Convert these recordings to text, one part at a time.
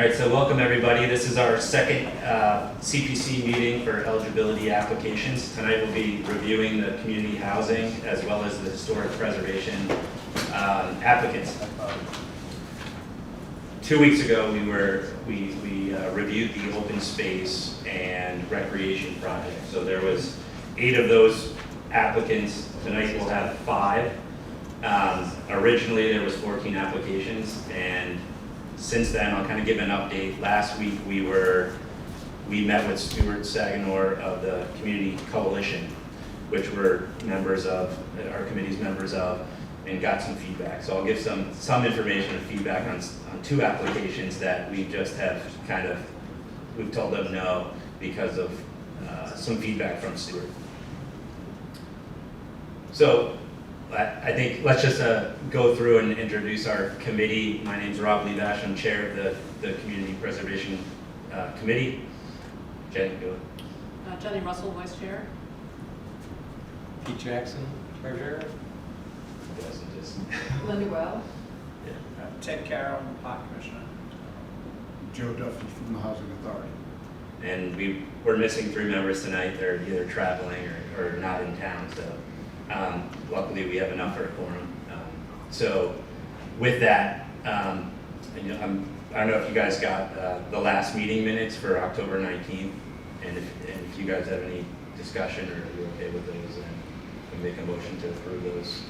All right, so welcome everybody. This is our second CPC meeting for eligibility applications. Tonight we'll be reviewing the community housing as well as the historic preservation applicants. 2 weeks ago we reviewed the open space and recreation project. So there was 8 of those applicants. Tonight we'll have 5. Originally there was 14 applications, and since then I'll kind of give an update. Last week we met with Stuart Saganor of the Community Coalition, which we're members of, our committee's members of, and got some feedback. So I'll give some information and feedback on 2 applications that we just have we've told them no because of some feedback from Stuart. So I think let's just go through and introduce our committee. My name's Rob Levash. I'm chair of the Community Preservation Committee. Jen, go ahead. Jenny Russell, vice chair. Pete Jackson, treasurer. Linda Well. Yeah. Ted Carroll, park commissioner. Joe Duffy from the Housing Authority. And we're missing 3 members tonight. They're either traveling or not in town. So luckily we have enough for a quorum. So with that, I don't know if you guys got the last meeting minutes for October 19th, and if you guys have any discussion or are you okay with those, and we make a motion to approve those.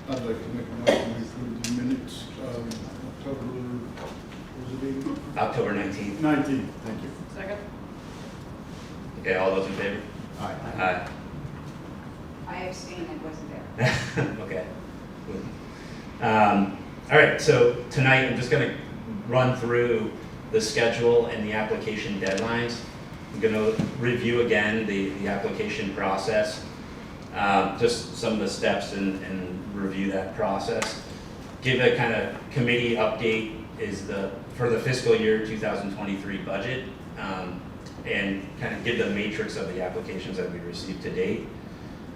I'd like to make a motion to approve the minutes of October 19th. 19th, thank you. Second. Okay, all those in favor? Aye. Aye. I abstain, I wasn't there. Okay. All right, so tonight I'm just going to run through the schedule and the application deadlines. I'm going to review again the application process, just some of the steps and review that process. Give a kind of committee update for the fiscal year 2023 budget, and kind of give the matrix of the applications that we received to date.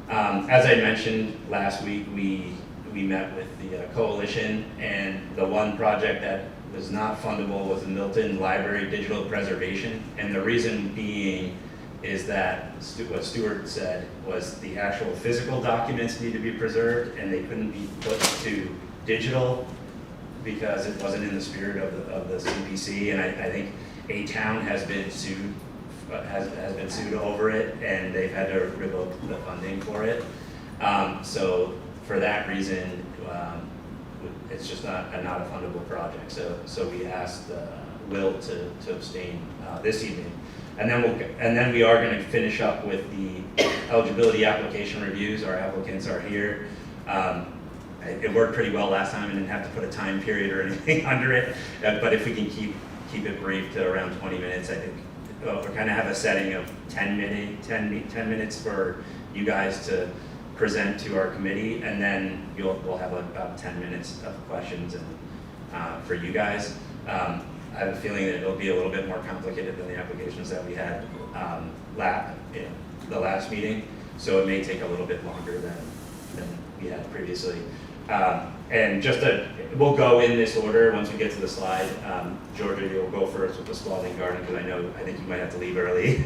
As I mentioned last week, we met with the coalition, and the one project that was not fundable was the Milton Library digital preservation. And the reason being is that what Stuart said was the actual physical documents need to be preserved, and they couldn't be put to digital because it wasn't in the spirit of the CPC. And I think a town has been sued over it, and they've had to revoke the funding for it. So for that reason, it's just not a fundable project. So we asked Will to abstain this evening, and then we are going to finish up with the eligibility application reviews. Our applicants are here. It worked pretty well last time, and didn't have to put a time period or anything under it. But if we can keep it brief to around 20 minutes, I think. We kind of have a setting of 10 minutes for you guys to present to our committee, and then we'll have about 10 minutes of questions and for you guys. I have a feeling that it'll be a little bit more complicated than the applications that we had the last meeting, so it may take a little bit longer than we had previously. And we'll go in this order once we get to the slide. Georgia, you'll go first with the Spalding Garden, because I think you might have to leave early.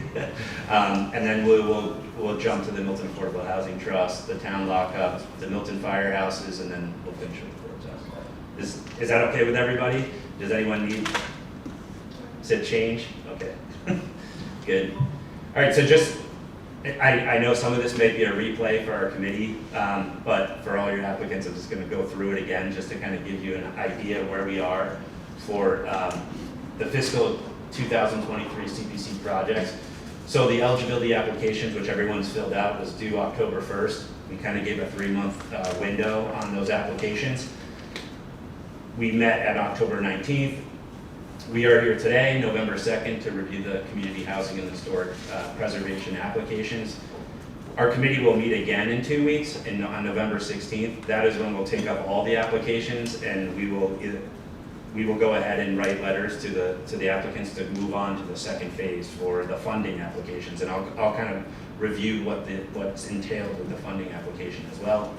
And then we'll jump to the Milton Affordable Housing Trust, the town lockup, the Milton firehouses, and then we'll finish with the courthouse. Is that okay with everybody? Does anyone need to change? Okay, good. All right, so I know some of this may be a replay for our committee, but for all your applicants, I'm just going to go through it again just to kind of give you an idea of where we are for the fiscal 2023 CPC projects. So the eligibility applications, which everyone's filled out, was due October 1st. We kind of gave a 3-month window on those applications. We met at October 19th. We are here today, November 2nd, to review the community housing and historic preservation applications. Our committee will meet again in 2 weeks on November 16th. That is when we'll take up all the applications, and we will go ahead and write letters to the applicants to move on to the second phase for the funding applications. And I'll kind of review what's entailed with the funding application as well.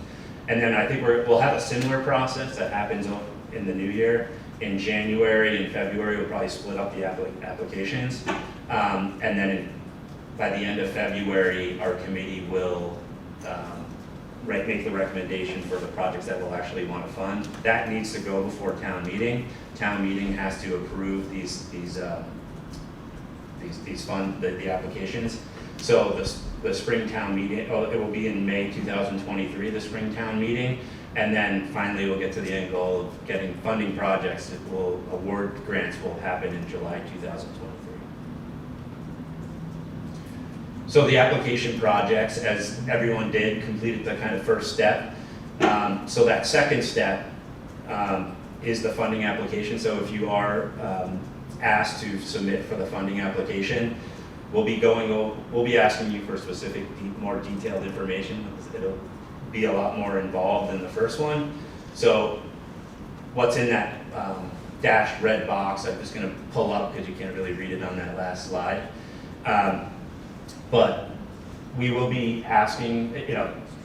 And then I think we'll have a similar process that happens in the new year. In January and February, we'll probably split up the applications. And then by the end of February, our committee will make the recommendation for the projects that we'll actually want to fund. That needs to go before town meeting. Town meeting has to approve these applications. So the spring town meeting, it will be in May 2023, the spring town meeting. And then finally, we'll get to the end goal of getting funding projects. Award grants will happen in July 2023. So the application projects, as everyone did, completed the kind of first step. So that second step is the funding application. So if you are asked to submit for the funding application, we'll be asking you for specific, more detailed information. It'll be a lot more involved than the first one. So what's in that dashed red box, I'm just going to pull up because you can't really read it on that last slide. But we will be asking,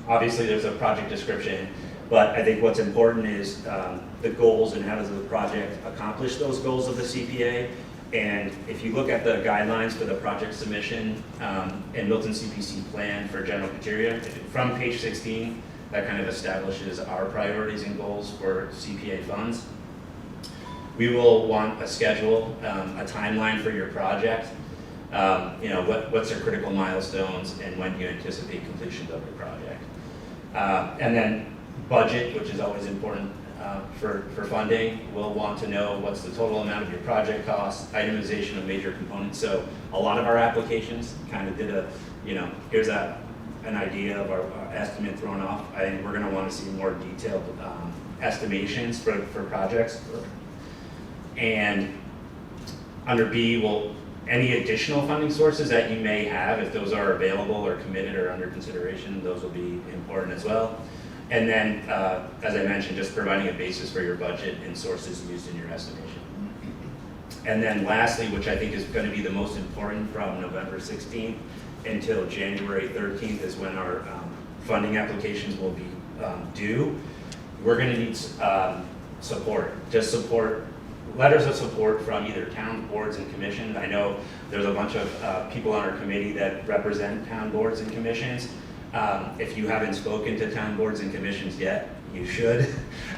obviously there's a project description, but I think what's important is the goals and how does the project accomplish those goals of the CPA. And if you look at the guidelines for the project submission and Milton CPC plan for general criteria, from page 16, that kind of establishes our priorities and goals for CPA funds. We will want a schedule, a timeline for your project. What's your critical milestones and when do you anticipate completion of your project? And then budget, which is always important for funding. We'll want to know what's the total amount of your project costs, itemization of major components. So a lot of our applications kind of did here's an idea of our estimate thrown off. I think we're going to want to see more detailed estimations for projects. And under B, any additional funding sources that you may have, if those are available or committed or under consideration, those will be important as well. And then, as I mentioned, just providing a basis for your budget and sources used in your estimation. And then lastly, which I think is going to be the most important, from November 16th until January 13th is when our funding applications will be due. We're going to need support, letters of support from either town boards and commissions. I know there's a bunch of people on our committee that represent town boards and commissions. If you haven't spoken to town boards and commissions yet, you should,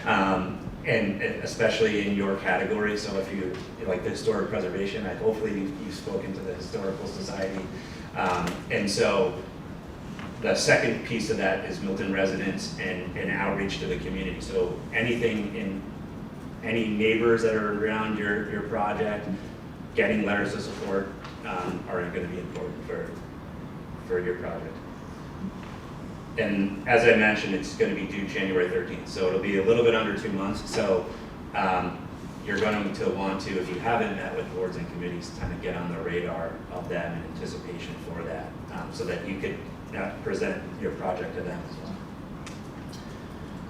and especially in your category. So if you like the historic preservation, hopefully you've spoken to the Historical Society. And so the second piece of that is Milton residents and outreach to the community. So any neighbors that are around your project, getting letters of support are going to be important for your project. And as I mentioned, it's going to be due January 13th, so it'll be a little bit under 2 months. So you're going to want to, if you haven't met with boards and committees, kind of get on the radar of them in anticipation for that, so that you could present your project to them as well.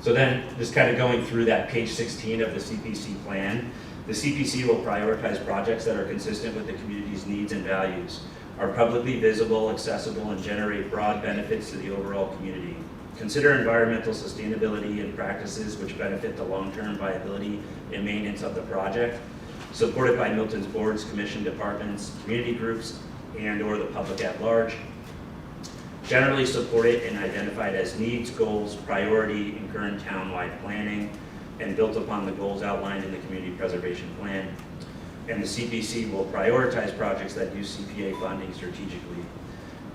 So then, just kind of going through that page 16 of the CPC plan, the CPC will prioritize projects that are consistent with the community's needs and values, are publicly visible, accessible, and generate broad benefits to the overall community. Consider environmental sustainability and practices which benefit the long-term viability and maintenance of the project, supported by Milton's boards, commission, departments, community groups, and/or the public at large. Generally supported and identified as needs, goals, priority in current town-wide planning, and built upon the goals outlined in the community preservation plan. And the CPC will prioritize projects that use CPA funding strategically.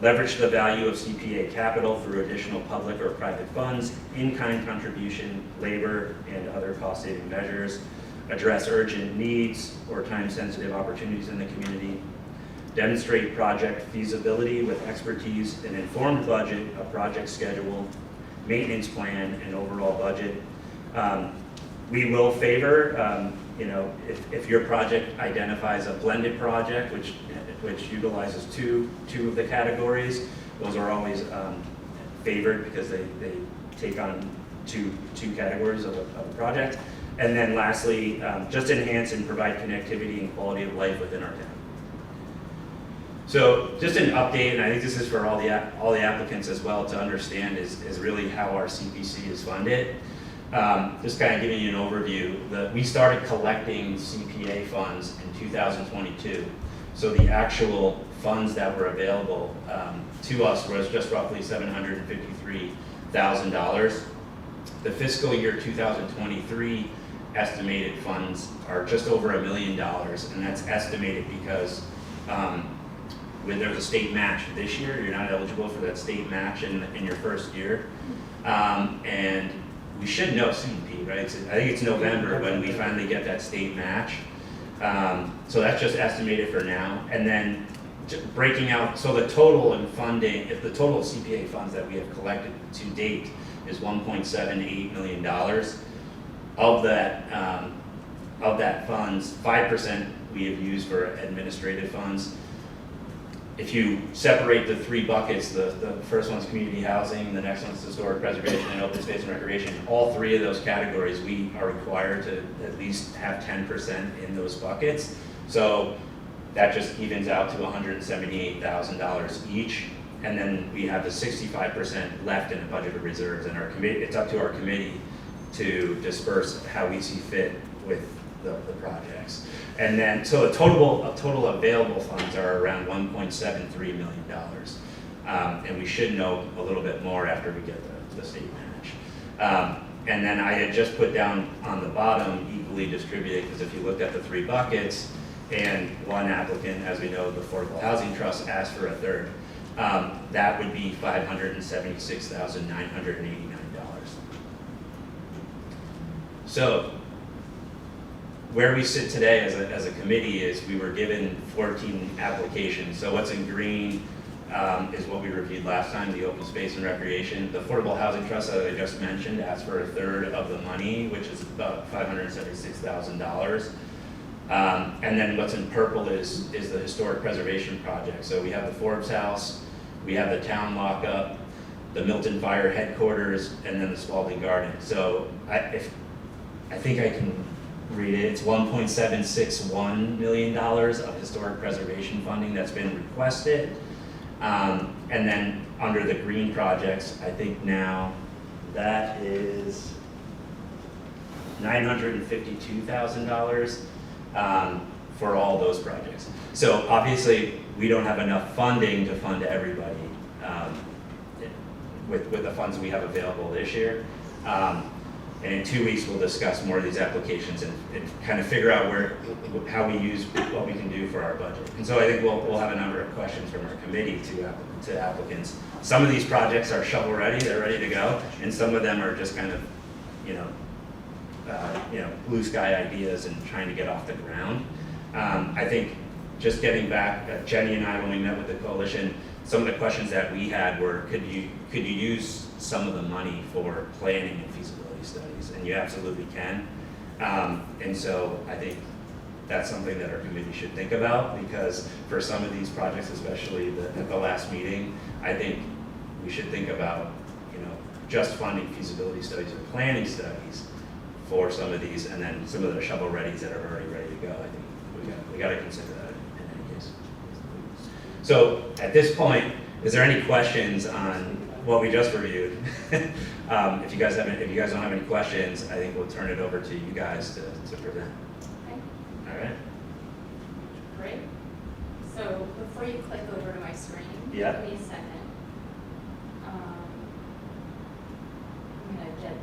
Leverage the value of CPA capital through additional public or private funds, in-kind contribution, labor, and other cost-saving measures. Address urgent needs or time-sensitive opportunities in the community. Demonstrate project feasibility with expertise, an informed budget, a project schedule, maintenance plan, and overall budget. We will favor, if your project identifies a blended project, which utilizes two of the categories, those are always favored because they take on two categories of a project. And then lastly, just enhance and provide connectivity and quality of life within our town. So just an update, and I think this is for all the applicants as well to understand, is really how our CPC is funded. Just kind of giving you an overview, we started collecting CPA funds in 2022. So the actual funds that were available to us was just roughly $753,000. The fiscal year 2023 estimated funds are just over $1 million, and that's estimated because when there's a state match this year, you're not eligible for that state match in your first year. And we should know soon, Pete, right? I think it's November when we finally get that state match. So that's just estimated for now. And then breaking out, so the total in funding, if the total CPA funds that we have collected to date is $1.78 million. Of that funds, 5% we have used for administrative funds. If you separate the three buckets, the first one's community housing, the next one's historic preservation and open space and recreation, all three of those categories, we are required to at least have 10% in those buckets. So that just evens out to $178,000 each. And then we have the 65% left in the budgeted reserves, and our committee, it's up to our committee to disperse how we see fit with the projects. And then, so the total available funds are around $1.73 million. And we should know a little bit more after we get the state match. And then I had just put down on the bottom equally distributed, because if you looked at the three buckets, and one applicant, as we know, the Affordable Housing Trust asked for a third, that would be $576,989. So where we sit today as a committee is we were given 14 applications. So what's in green is what we reviewed last time, the open space and recreation. The Affordable Housing Trust, as I just mentioned, asked for a third of the money, which is about $576,000. And then what's in purple is the historic preservation project. So we have the Forbes House, we have the town lockup, the Milton Fire headquarters, and then the Spalding Garden. So I think I can read it. It's $1.761 million of historic preservation funding that's been requested. And then under the green projects, I think now that is $952,000 for all those projects. So obviously, we don't have enough funding to fund everybody with the funds we have available this year. And in 2 weeks, we'll discuss more of these applications and kind of figure out how we use what we can do for our budget. And so I think we'll have a number of questions from our committee to applicants. Some of these projects are shovel ready, they're ready to go, and some of them are just kind of, blue sky ideas and trying to get off the ground. I think just getting back, Jenny and I, when we met with the coalition, some of the questions that we had were, could you use some of the money for planning and feasibility studies? And you absolutely can. And so I think that's something that our committee should think about, because for some of these projects, especially at the last meeting, I think we should think about, just funding feasibility studies or planning studies for some of these, and then some of the shovel readies that are already ready to go. I think we got to consider that in any case. So at this point, is there any questions on what we just reviewed? If you guys don't have any questions, I think we'll turn it over to you guys to present. Okay, All right. great. So before you click over to my screen, Yeah. give me a second. I'm gonna get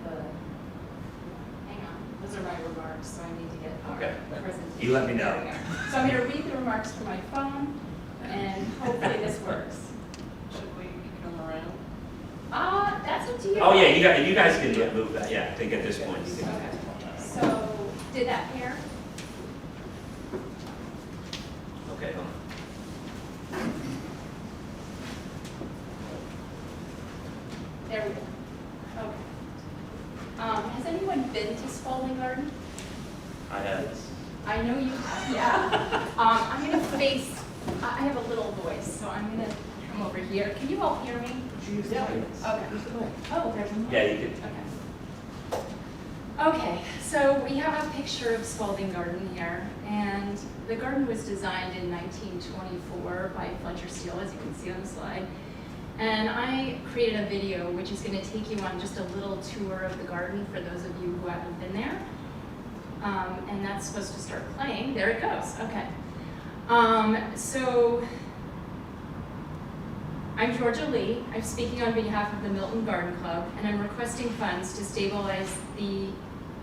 hang on, those are my remarks, so I need to get Okay. the presentation. You let me know. There we go. So I'm gonna read the remarks from my phone, and hopefully this works. Should we come around? That's up to you. Oh yeah, you guys can move that. Yeah, I think at this point you can. Okay. So, did that pair? Okay, hold on. There we go. Okay. Has anyone been to Spalding Garden? I have. I know you have, yeah. I'm gonna face, I have a little voice, so I'm gonna come over here. Can you all hear me? Okay. Oh, there's a mic. Yeah, you can. Okay, so we have a picture of Spalding Garden here, and the garden was designed in 1924 by Fletcher Steele, as you can see on the slide. And I created a video which is going to take you on just a little tour of the garden for those of you who haven't been there. And that's supposed to start playing. There it goes. Okay. So I'm Georgia Lee. I'm speaking on behalf of the Milton Garden Club, and I'm requesting funds to stabilize the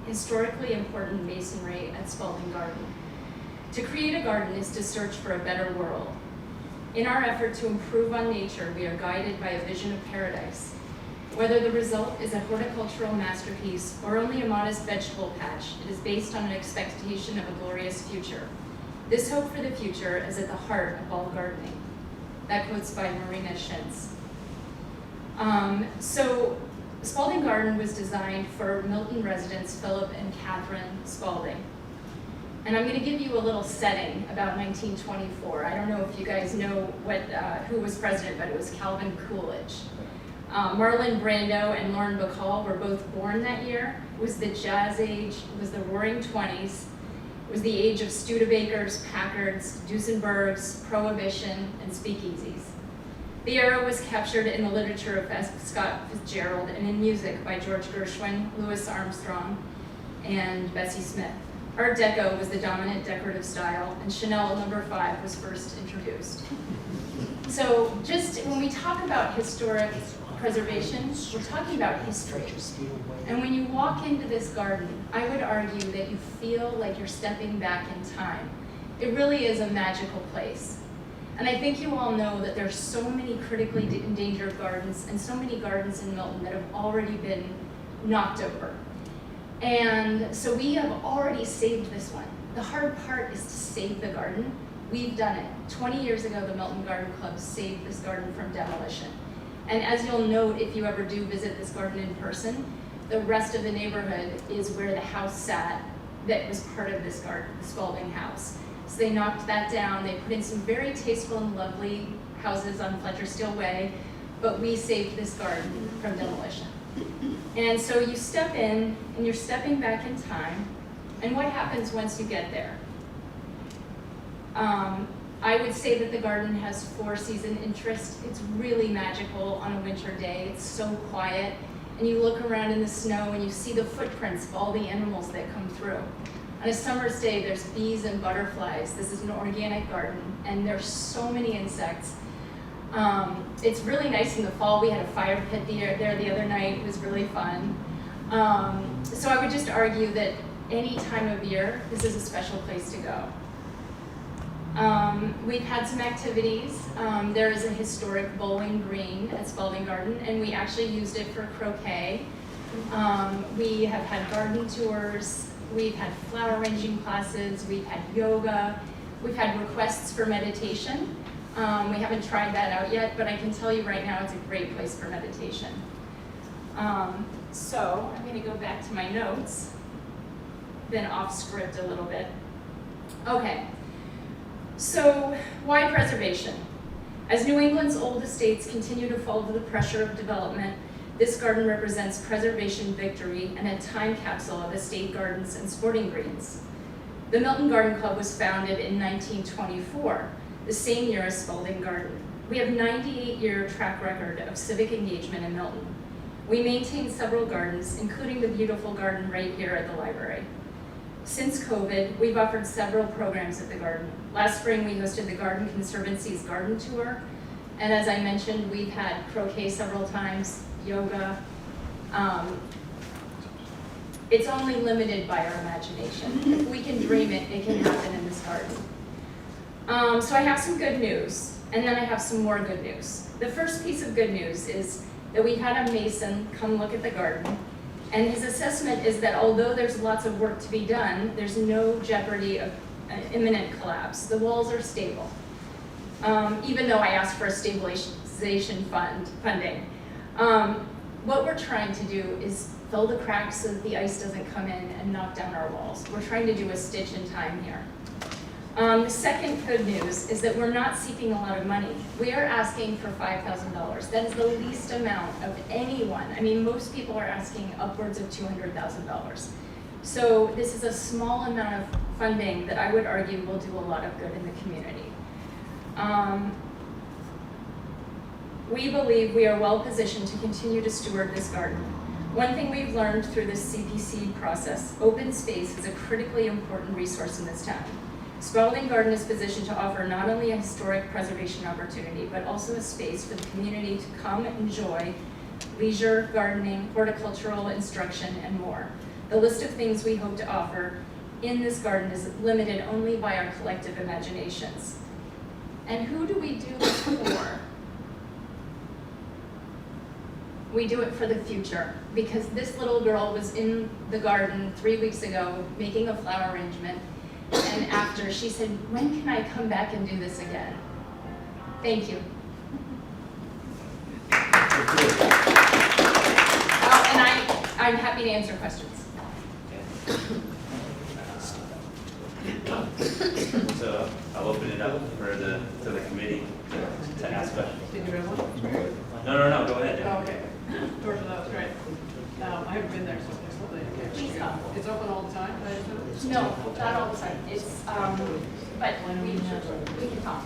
historically important masonry at Spalding Garden. To create a garden is to search for a better world. In our effort to improve on nature, we are guided by a vision of paradise. Whether the result is a horticultural masterpiece or only a modest vegetable patch, it is based on an expectation of a glorious future. This hope for the future is at the heart of all gardening. That quote's by Marina Shintz. So Spalding Garden was designed for Milton residents Philip and Catherine Spalding. And I'm going to give you a little setting about 1924. I don't know if you guys know who was president, but it was Calvin Coolidge. Marlon Brando and Lauren Bacall were both born that year. It was the jazz age, it was the roaring 20s. It was the age of Studebakers, Packards, Duesenbergs, Prohibition, and speakeasies. The era was captured in the literature of F. Scott Fitzgerald and in music by George Gershwin, Louis Armstrong, and Bessie Smith. Art Deco was the dominant decorative style, and Chanel No. 5 was first introduced. So just when we talk about historic preservation, we're talking about history. And when you walk into this garden, I would argue that you feel like you're stepping back in time. It really is a magical place. And I think you all know that there's so many critically endangered gardens and so many gardens in Milton that have already been knocked over. And so we have already saved this one. The hard part is to save the garden. We've done it. 20 years ago, the Milton Garden Club saved this garden from demolition. And as you'll note, if you ever do visit this garden in person, the rest of the neighborhood is where the house sat that was part of this garden, the Spalding house. So they knocked that down. They put in some very tasteful and lovely houses on Fletcher Steele Way, but we saved this garden from demolition. And so you step in, and you're stepping back in time, and what happens once you get there? I would say that the garden has four-season interest. It's really magical on a winter day. It's so quiet, and you look around in the snow, and you see the footprints of all the animals that come through. On a summer's day, there's bees and butterflies. This is an organic garden, and there's so many insects. It's really nice in the fall. We had a fire pit there the other night. It was really fun. So I would just argue that any time of year, this is a special place to go. We've had some activities. There is a historic bowling green at Spalding Garden, and we actually used it for croquet. We have had garden tours. We've had flower arranging classes. We've had yoga. We've had requests for meditation. We haven't tried that out yet, but I can tell you right now it's a great place for meditation. So I'm going to go back to my notes, then off script a little bit. Okay, so why preservation? As New England's old estates continue to fall to the pressure of development, this garden represents preservation victory and a time capsule of estate gardens and sporting greens. The Milton Garden Club was founded in 1924. The same year as Spalding Garden. We have a 98-year track record of civic engagement in Milton. We maintain several gardens, including the beautiful garden right here at the library. Since COVID, we've offered several programs at the garden. Last spring, we hosted the Garden Conservancy's garden tour. And as I mentioned, we've had croquet several times, yoga. It's only limited by our imagination. If we can dream it, it can happen in this garden. So I have some good news, and then I have some more good news. The first piece of good news is that we had a mason come look at the garden, and his assessment is that although there's lots of work to be done, there's no jeopardy of imminent collapse. The walls are stable, even though I asked for a stabilization funding. What we're trying to do is fill the cracks so that the ice doesn't come in and knock down our walls. We're trying to do a stitch in time here. The second good news is that we're not seeking a lot of money. We are asking for $5,000. That is the least amount of anyone. I mean, most people are asking upwards of $200,000. So this is a small amount of funding that I would argue will do a lot of good in the community. We believe we are well positioned to continue to steward this garden. One thing we've learned through this CPC process, open space is a critically important resource in this town. Spalding Garden is positioned to offer not only a historic preservation opportunity, but also a space for the community to come and enjoy leisure, gardening, horticultural instruction, and more. The list of things we hope to offer in this garden is limited only by our collective imaginations. And who do we do this for? We do it for the future, because this little girl was in the garden 3 weeks ago making a flower arrangement, and after she said, "When can I come back and do this again?" Thank you. Oh, and I'm happy to answer questions. So I'll open it up to the committee to ask questions. Did you have one? No, go ahead. Oh, okay. Georgia, that was great. I haven't been there, so it's lovely. Please come. It's open all the time, I assume? No, not all the time. It's, but we can talk.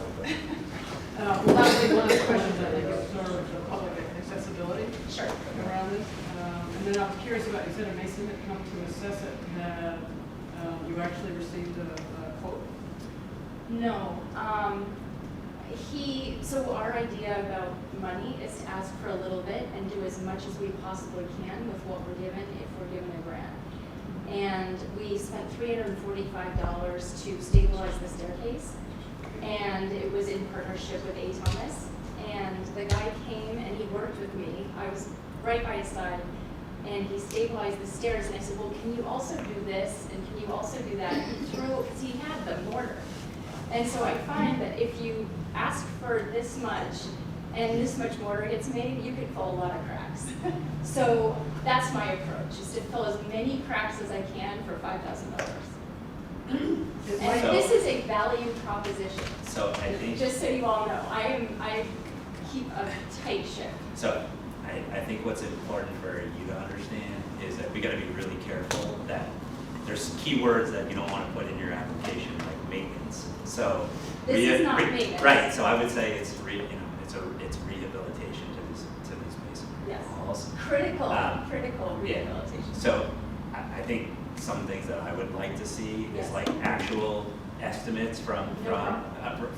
Lastly, one of the questions I think is sort of the public accessibility Sure. around this. And then I'm curious about, you said a mason had come to assess it, had you actually received a quote? No, so our idea about money is to ask for a little bit and do as much as we possibly can with what we're given if we're given a grant. And we spent $345 to stabilize the staircase, and it was in partnership with A. Thomas. And the guy came and he worked with me. I was right by his side, and he stabilized the stairs, and I said, well, can you also do this, and can you also do that? And he threw, because he had the mortar. And so I find that if you ask for this much and this much mortar gets made, you could fill a lot of cracks. So that's my approach, is to fill as many cracks as I can for $5,000. And this is a value proposition. So I think. Just so you all know, I keep a tight ship. So I think what's important for you to understand is that we got to be really careful that there's keywords that you don't want to put in your application, like maintenance. So This is not maintenance. Right. So I would say it's it's rehabilitation to these basic Yes. walls. Critical Yeah. rehabilitation. So I think some things that I would like to see Yes. is like actual estimates No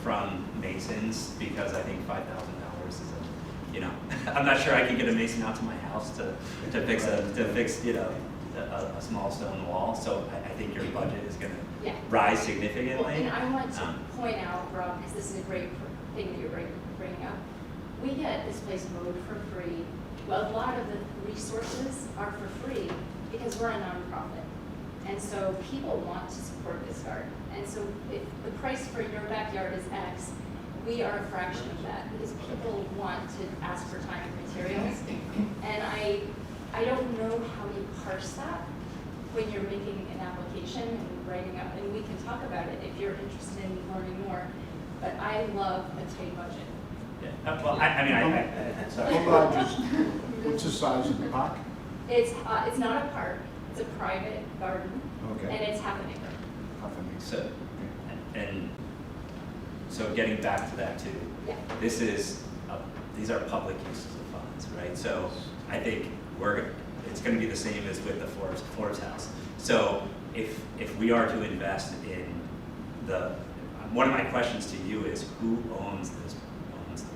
from masons, because I think $5,000 is I'm not sure I can get a mason out to my house to fix a small stone wall. So I think your budget is going to Yeah. rise Well, significantly. and I want to point out, Rob, because this is a great thing that you're bringing up. We get this place mowed for free. Well, a lot of the resources are for free because we're a nonprofit. And so people want to support this garden. And so if the price for your backyard is X, we are a fraction of that because people want to ask for time and materials. And I don't know how you parse that when you're making an application and writing up, and we can talk about it if you're interested in learning more. But I love a tight budget. Yeah. Well, I sorry. How about just, what's the size of the park? It's not a park, it's a private garden, and Okay. it's half an acre. Half an acre. So, and so getting back to that too, Yeah. these are public uses of funds, right? So I think it's going to be the same as with the Forbes house. So if we are to invest in one of my questions to you is who owns the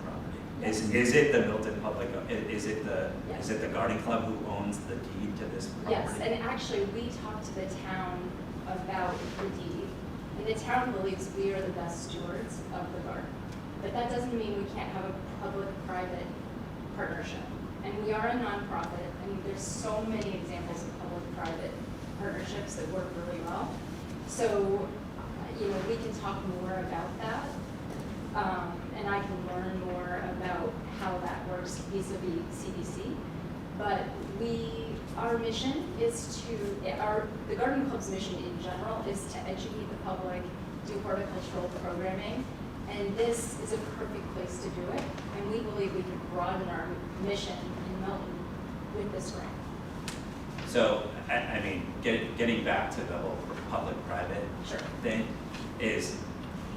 property? Is it the Milton Public? Is it the garden club who owns the deed to this property? Yes, and actually, we talked to the town about the deed, and the town believes we are the best stewards of the garden. But that doesn't mean we can't have a public-private partnership. And we are a nonprofit, and there's so many examples of public-private partnerships that work really well. So, we can talk more about that, and I can learn more about how that works vis-a-vis CDC. But our mission is the Garden Club's mission in general is to educate the public, do horticultural programming, and this is a perfect place to do it. And we believe we can broaden our mission in Milton with this grant. So, getting back to the whole public-private Sure. thing is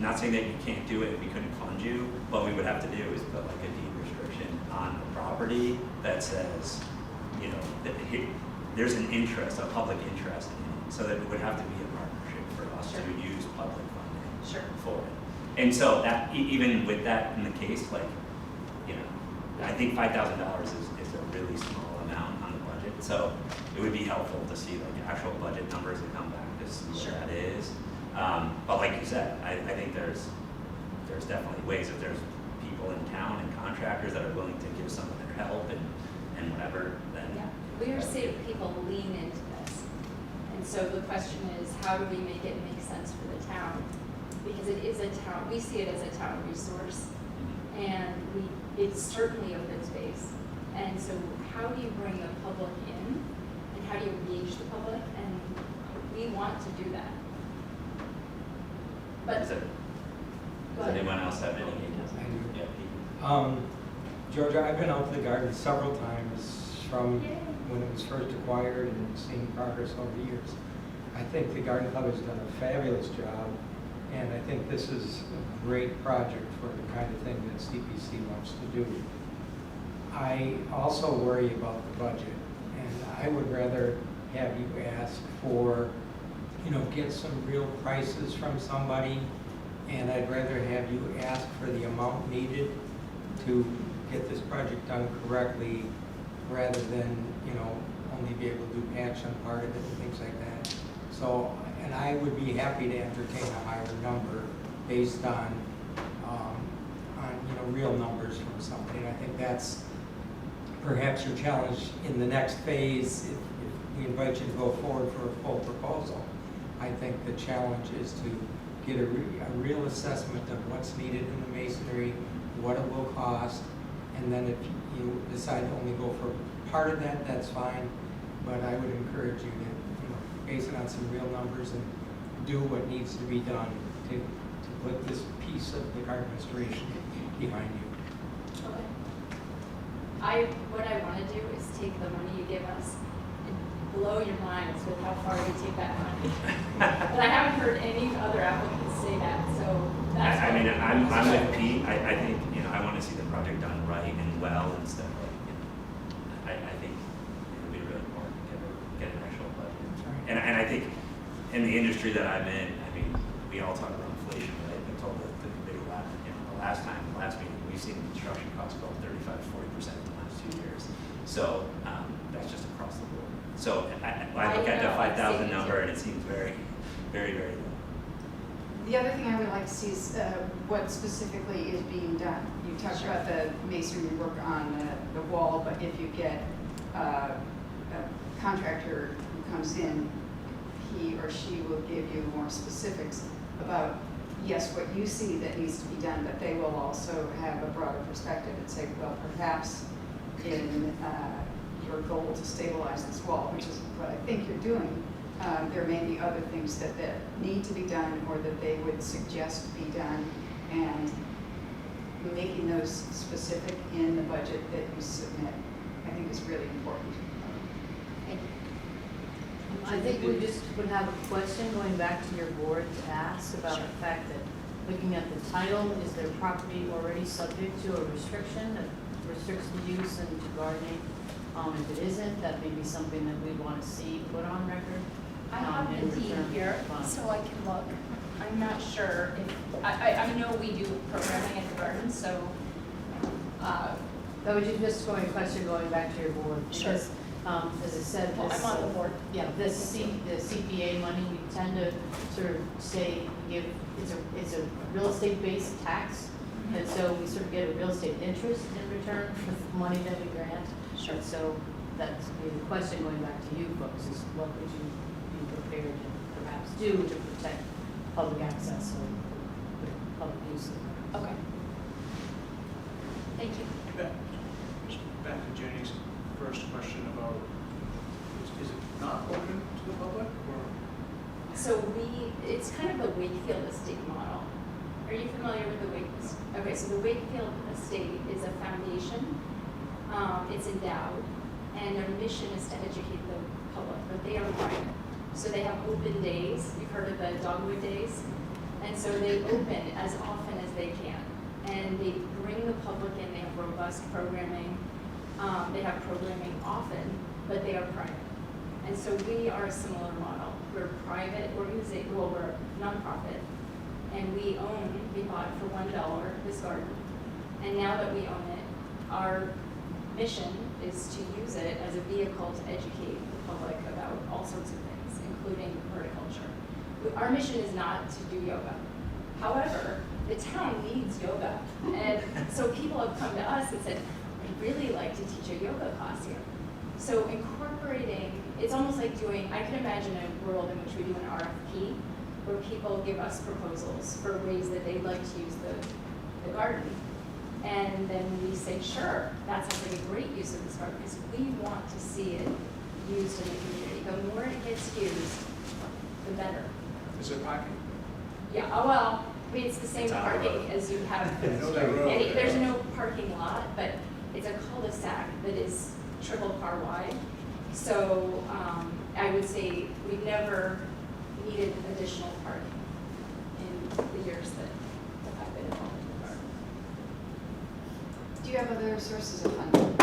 not saying that you can't do it if we couldn't fund you. What we would have to do is put like a deed restriction on the property that says, you know, that there's an interest, a public interest in it, so that it would have to be a partnership for us Sure. to use public funding Sure. for it. And so that, even with that in the case, like, you know, I think $5,000 is a really small amount on the budget, so it would be helpful to see like actual budget numbers that come back to see Sure. what that is. But like you said, I think there's definitely ways, if there's people in town and contractors that are willing to give some of their help and whatever, then. Yeah, we are seeing people lean into this. And so the question is, how do we make it make sense for the town? Because it is a town, we see it as a town resource, and it's certainly open space. And so how do you bring the public in, and how do you engage the public? And we want to do that. But, Does go ahead. anyone else have any ideas? I do. Yeah, Pete. Georgia, I've been out to the garden several times from Yay. when it was first acquired and seen progress over the years. I think the Garden Club has done a fabulous job, and I think this is a great project for the kind of thing that CPC wants to do. I also worry about the budget, and I would rather have you ask for, you know, get some real prices from somebody, and I'd rather have you ask for the amount needed to get this project done correctly, rather than, you know, only be able to do patch on part of it and things like that. So, and I would be happy to entertain a higher number based on, you know, real numbers from somebody. And I think that's perhaps your challenge in the next phase. If we invite you to go forward for a full proposal, I think the challenge is to get a real assessment of what's needed in the masonry, what it will cost, and then if you decide to only go for part of that, that's fine. But I would encourage you to, you know, base it on some real numbers and do what needs to be done to put this piece of the garden restoration behind you. Okay. What I want to do is take the money you give us and blow your minds with how far you take that money. But I haven't heard any other applicants say that, so that's. I mean, what- I'm with Pete. I think, you know, I want to see the project done right and well instead of like, you know, I think it would be really important to get an actual budget. And I think in the industry that I'm in, I mean, we all talk about inflation, right? I told the big last, you know, the last meeting, we've seen construction costs go up 35 to 40% in the last 2 years. So that's just across the board. So I look at the 5,000 number and it seems very, very, very low. The other thing I would like to see is what specifically is being done. You talked Sure. about the masonry work on the wall, but if you get a contractor who comes in, he or she will give you more specifics about, yes, what you see that needs to be done, but they will also have a broader perspective and say, well, perhaps in your goal to stabilize this wall, which is what I think you're doing, there may be other things that need to be done or that they would suggest be done, and making those specific in the budget that you submit, I think is really important. Thank you. I think we just would have a question going back to your board to ask about the fact that, looking at the title, is their property already subject to a restriction that restricts the use into gardening? If it isn't, that may be something that we'd want to see put on record. I have in the deed return here, for funds. so I can look. I'm not sure if, I know we do programming at the garden, so, That was just going, question going back to your board. Sure. Because, as I said, well, this. I'm on the board. Yeah, the CPA money, we tend to sort of say, it's a real estate-based tax. And so we sort of get a real estate interest in return for the money that we grant. Sure. And so that's the question going back to you folks, is what would you be prepared to perhaps do to protect public access or public use? Okay. Thank you. Back to Jenny's first question about, is it not open to the public, or? So it's kind of the Wakefield estate model. Are you familiar with the Wakefield? Okay, so the Wakefield estate is a foundation. It's endowed, and their mission is to educate the public, but they are private. So they have open days. You've heard of the Dogwood Days? And so they open as often as they can. and they bring the public in, they have robust programming. They have programming often, but they are private. And so we are a similar model. We're a private organization, well, we're a nonprofit, and we bought for $1 this garden. And now that we own it, our mission is to use it as a vehicle to educate the public about all sorts of things, including horticulture. Our mission is not to do yoga. However, the town needs yoga. And so people have come to us and said, I'd really like to teach a yoga class here. So incorporating, it's almost like doing, I can imagine a world in which we do an RFP, where people give us proposals for ways that they'd like to use the garden. And then we say, sure, that sounds like a great use of this garden, because we want to see it used in the community. The more it gets used, the better. Is it parking? Yeah, oh, well, I mean, it's the same It's on the parking road. as you have. I know that road. There's no parking lot, but it's a cul-de-sac that is triple car wide. So I would say we've never needed additional parking in the years that I've been involved in the garden. Do you have other sources of funding?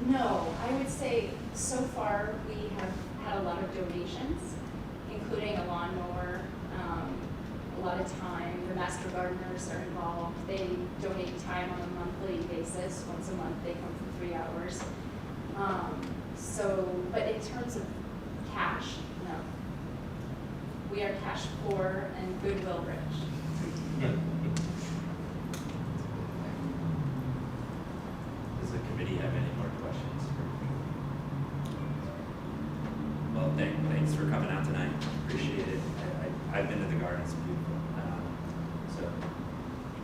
No, I would say so far we have had a lot of donations, including a lawnmower, a lot of time. The master gardeners are involved. They donate time on a monthly basis. Once a month they come for 3 hours. But in terms of cash, no. We are cash poor and goodwill rich. Does the committee have any more questions? Well, thanks for coming out tonight. Appreciate it. I've been to the garden, it's beautiful.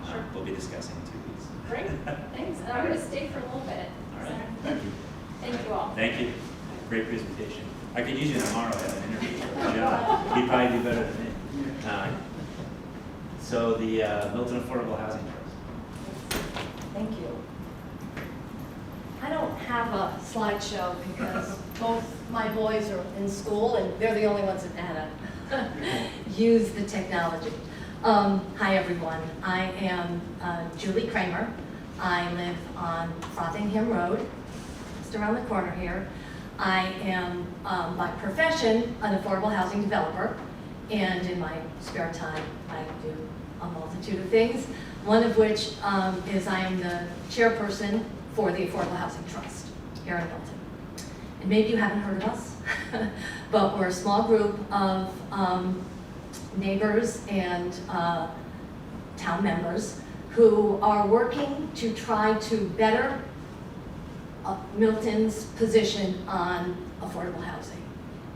Sure. We'll be discussing in 2 weeks. Great, thanks. And I'm going to stay for a little bit. All right, So, thank you. thank you all. Thank you. Great presentation. I could use you tomorrow at an interview for a job. You'd probably do better than me. So the Milton Affordable Housing Trust. Thank you. I don't have a slideshow because both my boys are in school and they're the only ones that know how to use the technology. Hi everyone, I am Julie Kramer. I live on Frothingham Road, just around the corner here. I am by profession an affordable housing developer, and in my spare time I do a multitude of things, one of which is I am the chairperson for the Affordable Housing Trust here in Milton. And maybe you haven't heard of us, but we're a small group of neighbors and town members who are working to try to better Milton's position on affordable housing.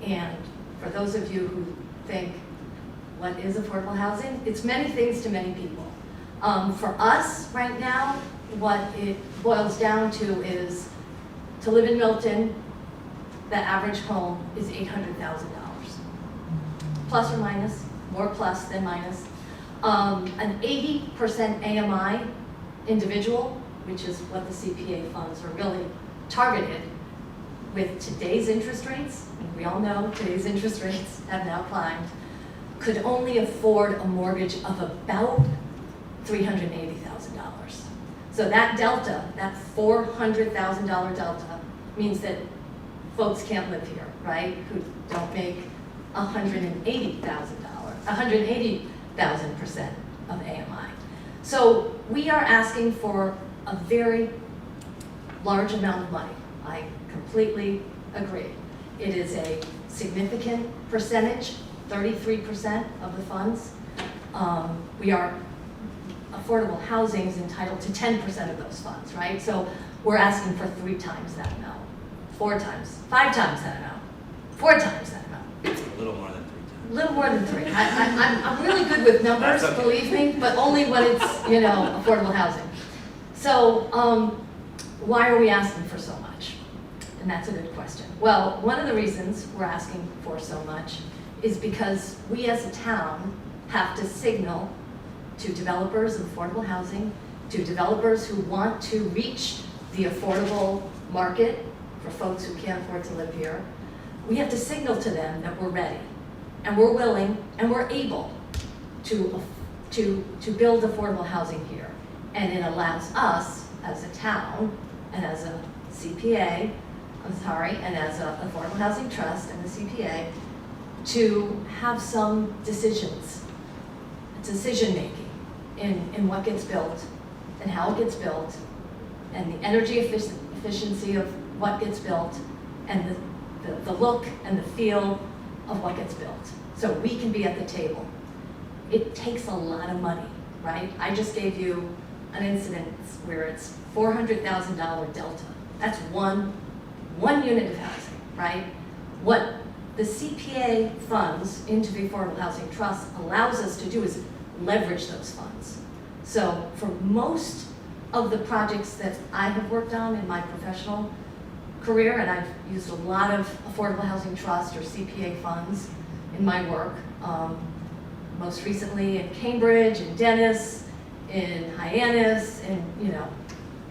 And for those of you who think, what is affordable housing? It's many things to many people. For us right now, what it boils down to is to live in Milton, the average home is $800,000. Plus or minus, more plus than minus. An 80% AMI individual, which is what the CPA funds are really targeted with today's interest rates, and we all know today's interest rates have now climbed, could only afford a mortgage of about $380,000. So that delta, that $400,000 delta, means that folks can't live here, right? Who don't make $180,000, 180,000% of AMI. So we are asking for a very large amount of money. I completely agree. It is a significant percentage, 33% of the funds. Affordable housing is entitled to 10% of those funds, right? So we're asking for 3 times that amount, 4 times, 5 times that amount, 4 times that amount. A little more than 3 times. A little more than 3. I'm really good with numbers, That's okay. believe me, but only when it's, affordable housing. So why are we asking for so much? And that's a good question. Well, one of the reasons we're asking for so much is because we as a town have to signal to developers of affordable housing, to developers who want to reach the affordable market for folks who can't afford to live here. We have to signal to them that we're ready, and we're willing, and we're able to to build affordable housing here. And it allows us, as a town, and as a CPA, and as an Affordable Housing Trust and the CPA, to have some decision-making in what gets built and how it gets built, and the energy efficiency of what gets built, and the look and the feel of what gets built. So we can be at the table. It takes a lot of money, right? I just gave you an incident where it's $400,000 delta. That's one unit of housing, right? What the CPA funds into the Affordable Housing Trust allows us to do is leverage those funds. So for most of the projects that I have worked on in my professional career, and I've used a lot of Affordable Housing Trust or CPA funds in my work, most recently in Cambridge, in Dennis, in Hyannis, and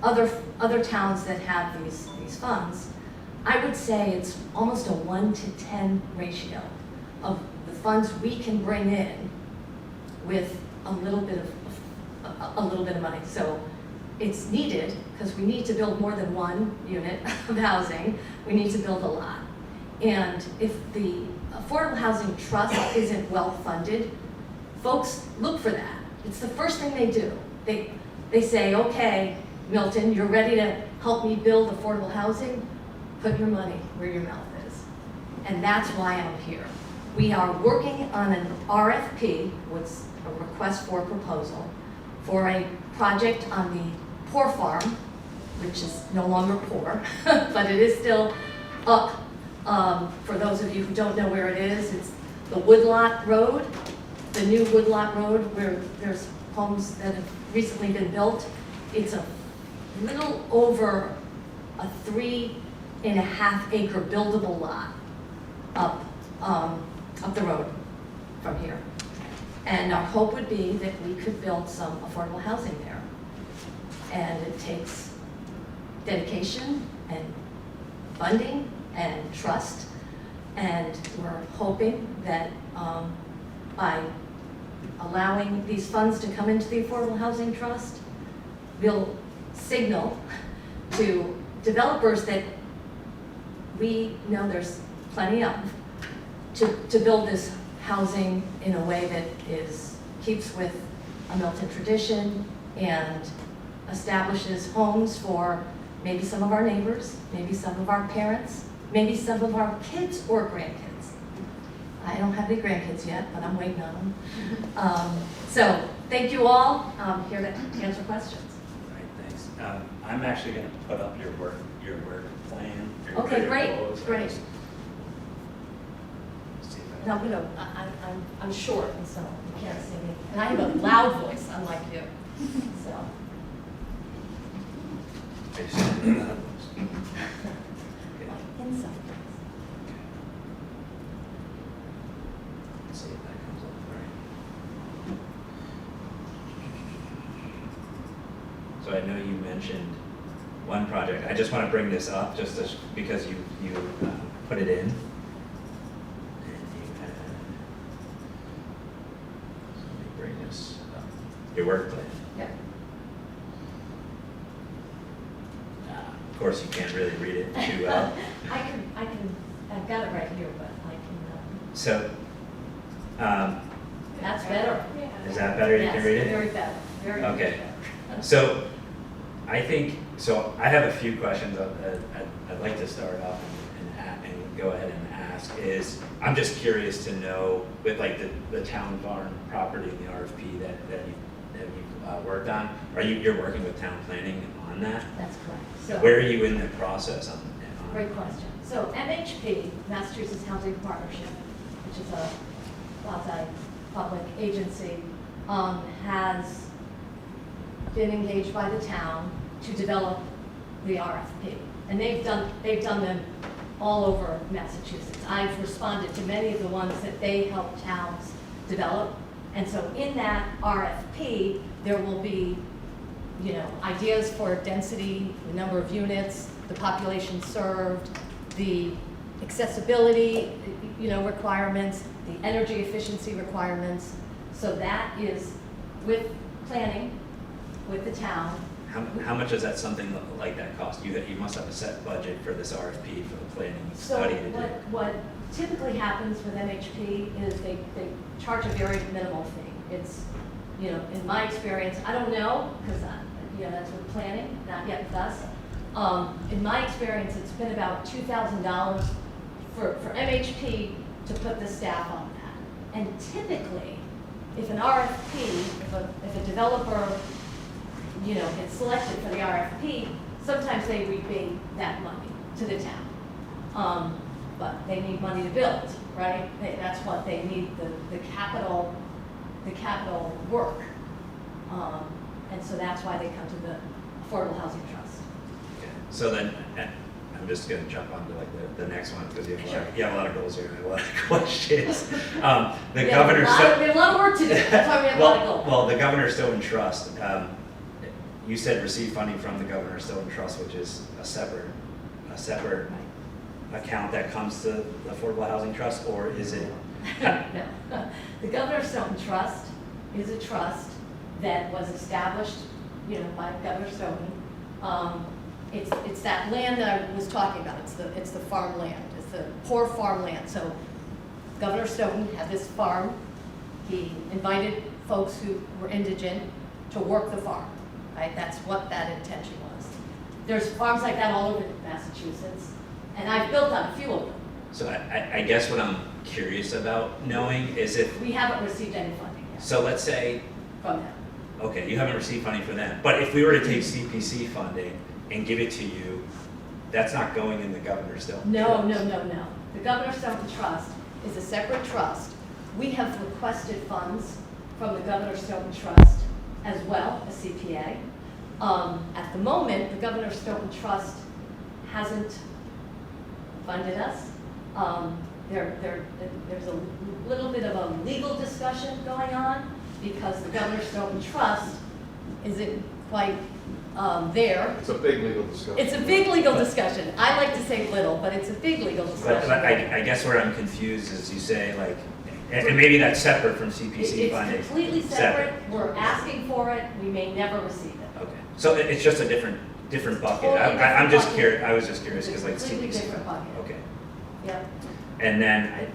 other towns that have these funds. I would say it's almost a 1-to-10 ratio of the funds we can bring in with a little bit of money. So it's needed because we need to build more than one unit of housing. We need to build a lot. And if the Affordable Housing Trust isn't well funded, folks look for that. It's the first thing they do. They say, okay, Milton, you're ready to help me build affordable housing? Put your money where your mouth is. And that's why I'm here. We are working on an RFP, what's a request for proposal, for a project on the Poor Farm, which is no longer poor, but it is still up. For those of you who don't know where it is, it's the Woodlot Road, the new Woodlot Road, where there's homes that have recently been built. It's a little over a 3.5 acre buildable lot up the road from here. And our hope would be that we could build some affordable housing there. And it takes dedication and funding and trust. And we're hoping that by allowing these funds to come into the Affordable Housing Trust, we'll signal to developers that we know there's plenty of to build this housing in a way that keeps with a Milton tradition and establishes homes for maybe some of our neighbors, maybe some of our parents, maybe some of our kids or grandkids. I don't have any grandkids yet, but I'm waiting on them. So thank you all. I'm here to answer questions. All right, thanks. I'm actually going to put up your work plan. Okay, your great, goals. great. See if I- No, I'm short, and so you can't see me. And I have a loud voice, unlike you. So. I just didn't know that was- Inside. Let's see if that comes up right. So I know you mentioned one project. I just want to bring this up because you put it in. And you had, so let me bring this up. Your work plan. Yeah. Of course, you can't really read it too well. I've got it right here, but I can, So, that's better. is that better? You Yes, can read it? very better, very much Okay. better. So, I have a few questions I'd like to start off and go ahead and ask I'm just curious to know with like the town farm property and the RFP that you've worked on, you're working with town planning on that? That's correct. So, Where are you in the process on? great question. So MHP, Massachusetts Housing Partnership, which is a quasi-public agency, has been engaged by the town to develop the RFP. And they've done them all over Massachusetts. I've responded to many of the ones that they help towns develop. And so in that RFP, there will be, ideas for density, the number of units, the population served, the accessibility, requirements, the energy efficiency requirements. So that is with planning, with the town. How much does that something like that cost? You must have a set budget for this RFP for the planning So study to do. what typically happens with MHP is they charge a very minimal fee. It's, you know, in my experience, I don't know, because, you know, that's with planning, not yet with us. In my experience, it's been about $2,000 for MHP to put the staff on that. And typically, if an RFP, if a developer, you know, gets selected for the RFP, sometimes they rebate that money to the town. But they need money to build, right? That's what they need, the capital work. And so that's why they come to the Affordable Housing Trust. Okay. So then, I'm just gonna jump onto like the next one, because you have Sure. you have a lot of goals here, and a lot of questions. The We have governor. a lot of work to do, that's why we have a lot of goals. Well, the Governor Stoughton Trust, you said receive funding from the Governor Stoughton Trust, which is a separate account that comes to the Affordable Housing Trust, or is it? No. The Governor Stoughton Trust is a trust that was established, you know, by Governor Stoughton. It's that land that I was talking about. It's the farmland. It's the poor farmland. So Governor Stoughton had this farm. He invited folks who were indigent to work the farm, right? That's what that intention was. There's farms like that all over Massachusetts, and I've built on a few of them. So I guess what I'm curious about knowing is if, We haven't received any funding yet so let's say, from them. okay, you haven't received funding for them, but if we were to take CPC funding and give it to you, that's not going in the Governor Stoughton No. Trust. The Governor Stoughton Trust is a separate trust. We have requested funds from the Governor Stoughton Trust as well as CPA. At the moment, the Governor Stoughton Trust hasn't funded us. There's a little bit of a legal discussion going on because the Governor Stoughton Trust isn't quite there. It's a big legal discussion. It's a big legal discussion. I like to say little, but it's a big legal But discussion. I guess where I'm confused is you say like, and maybe that's separate from CPC funding. It's completely separate. We're asking for it. We may never receive it. Okay, so it's just a different bucket. Totally I'm different just bucket. curious, I was just curious, It's a because like completely CPC. different bucket. Okay, Yep. and then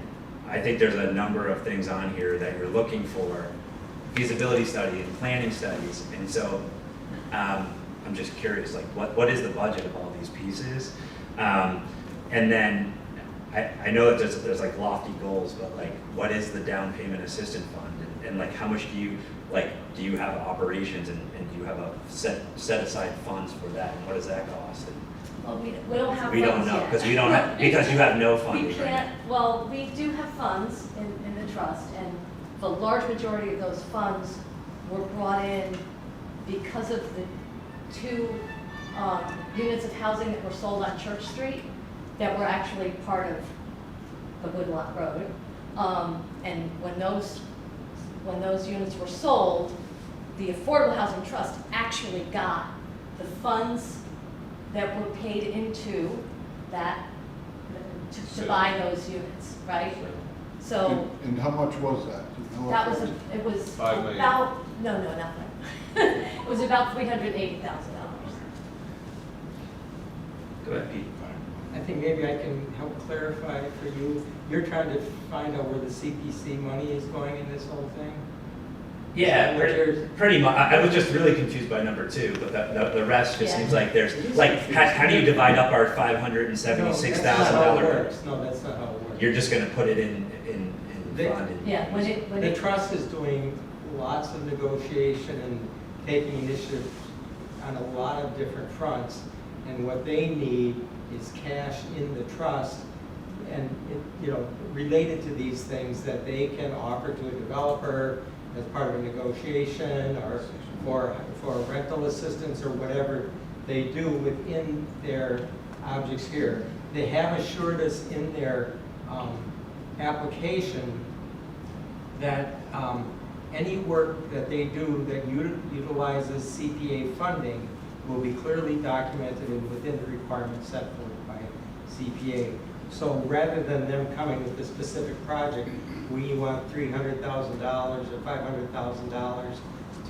I think there's a number of things on here that you're looking for, feasibility study and planning studies, and so I'm just curious, like what is the budget of all these pieces? And then I know that there's like lofty goals, but like what is the down payment assistance fund, and like how much do you have operations, and do you have a set aside funds for that, and what does that cost? And Well, we don't have we don't funds know yet. because we don't have because you have no funding We right can't, well, we do have funds in the trust, and the large majority of those funds were brought in because of the two units of housing that were sold on Church Street that were actually part of the Woodlock Road. And when those units were sold, the Affordable Housing Trust actually got the funds that were paid into that to buy those units, right? So And how much was that? Do you know that if was, it was 5 million. about, no, nothing. It was about $380,000. Go ahead, Pete. I think maybe I can help clarify for you. You're trying to find out where the CPC money is going in this whole thing? Yeah, What yours- pretty much. I was just really confused by number 2, but the rest just Yeah. seems like there's, like, how do you divide up our $576,000? No, that's not how it works. You're just gonna put it in They- fund? and- Yeah, when The it, trust is doing lots of negotiation and taking initiative on a lot of different fronts. And what they need is cash in the trust and, related to these things that they can offer to a developer as part of a negotiation or for rental assistance or whatever they do within their objects here. They have assured us in their application that any work that they do that utilizes CPA funding will be clearly documented and within the requirements set forth by CPA. So rather than them coming with a specific project, we want $300,000 or $500,000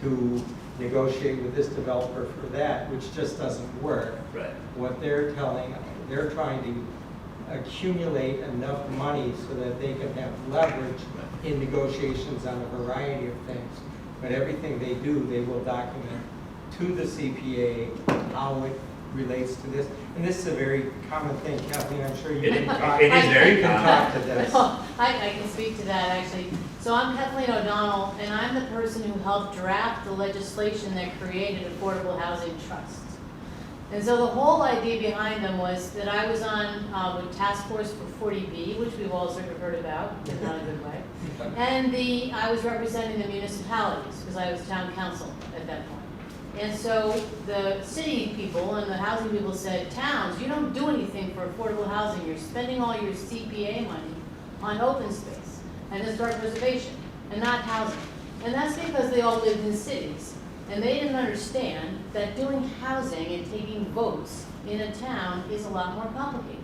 to negotiate with this developer for that, which just doesn't work. Right. What they're trying to accumulate enough money so that they can have leverage in negotiations on a variety of things. But everything they do, they will document to the CPA how it relates to this. And this is a very common thing, Kathleen, I'm sure you can talk. It is very You can common. talk to this. I can speak to that, actually. So I'm Kathleen O'Donnell, and I'm the person who helped draft the legislation that created affordable housing trusts. And so the whole idea behind them was that I was on with Task Force for 40B, which we've all sort of heard about, in not a good way. And I was representing the municipalities, because I was town council at that point. And so the city people and the housing people said, towns, you don't do anything for affordable housing. You're spending all your CPA money on open space and historic preservation and not housing. And that's because they all lived in cities. And they didn't understand that doing housing and taking votes in a town is a lot more complicated.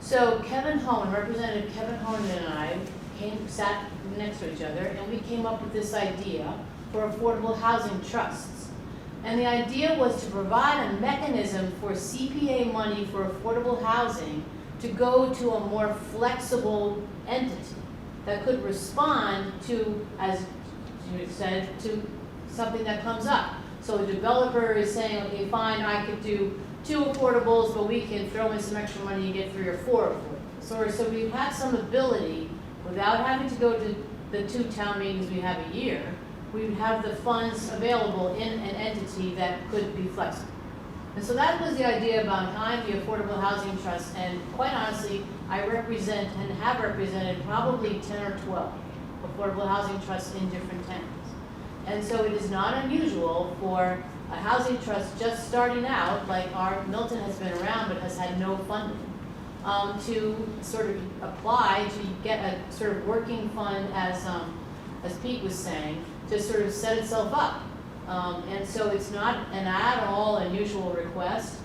So Kevin Hohn, Representative Kevin Hohn and I sat next to each other, and we came up with this idea for affordable housing trusts. And the idea was to provide a mechanism for CPA money for affordable housing to go to a more flexible entity that could respond to, as you said, to something that comes up. So a developer is saying, okay, fine, I could do 2 affordables, but we can throw in some extra money and get 3 or 4 affordables. So we have some ability, without having to go to the 2 town meetings we have a year, we would have the funds available in an entity that could be flexible. And so that was the idea behind the Affordable Housing Trust, and quite honestly, I represent and have represented probably 10 or 12 affordable housing trusts in different towns. And so it is not unusual for a housing trust just starting out, like our Milton has been around but has had no funding, to sort of apply to get a sort of working fund, as Pete was saying, to sort of set itself up. And so it's not an at all unusual request.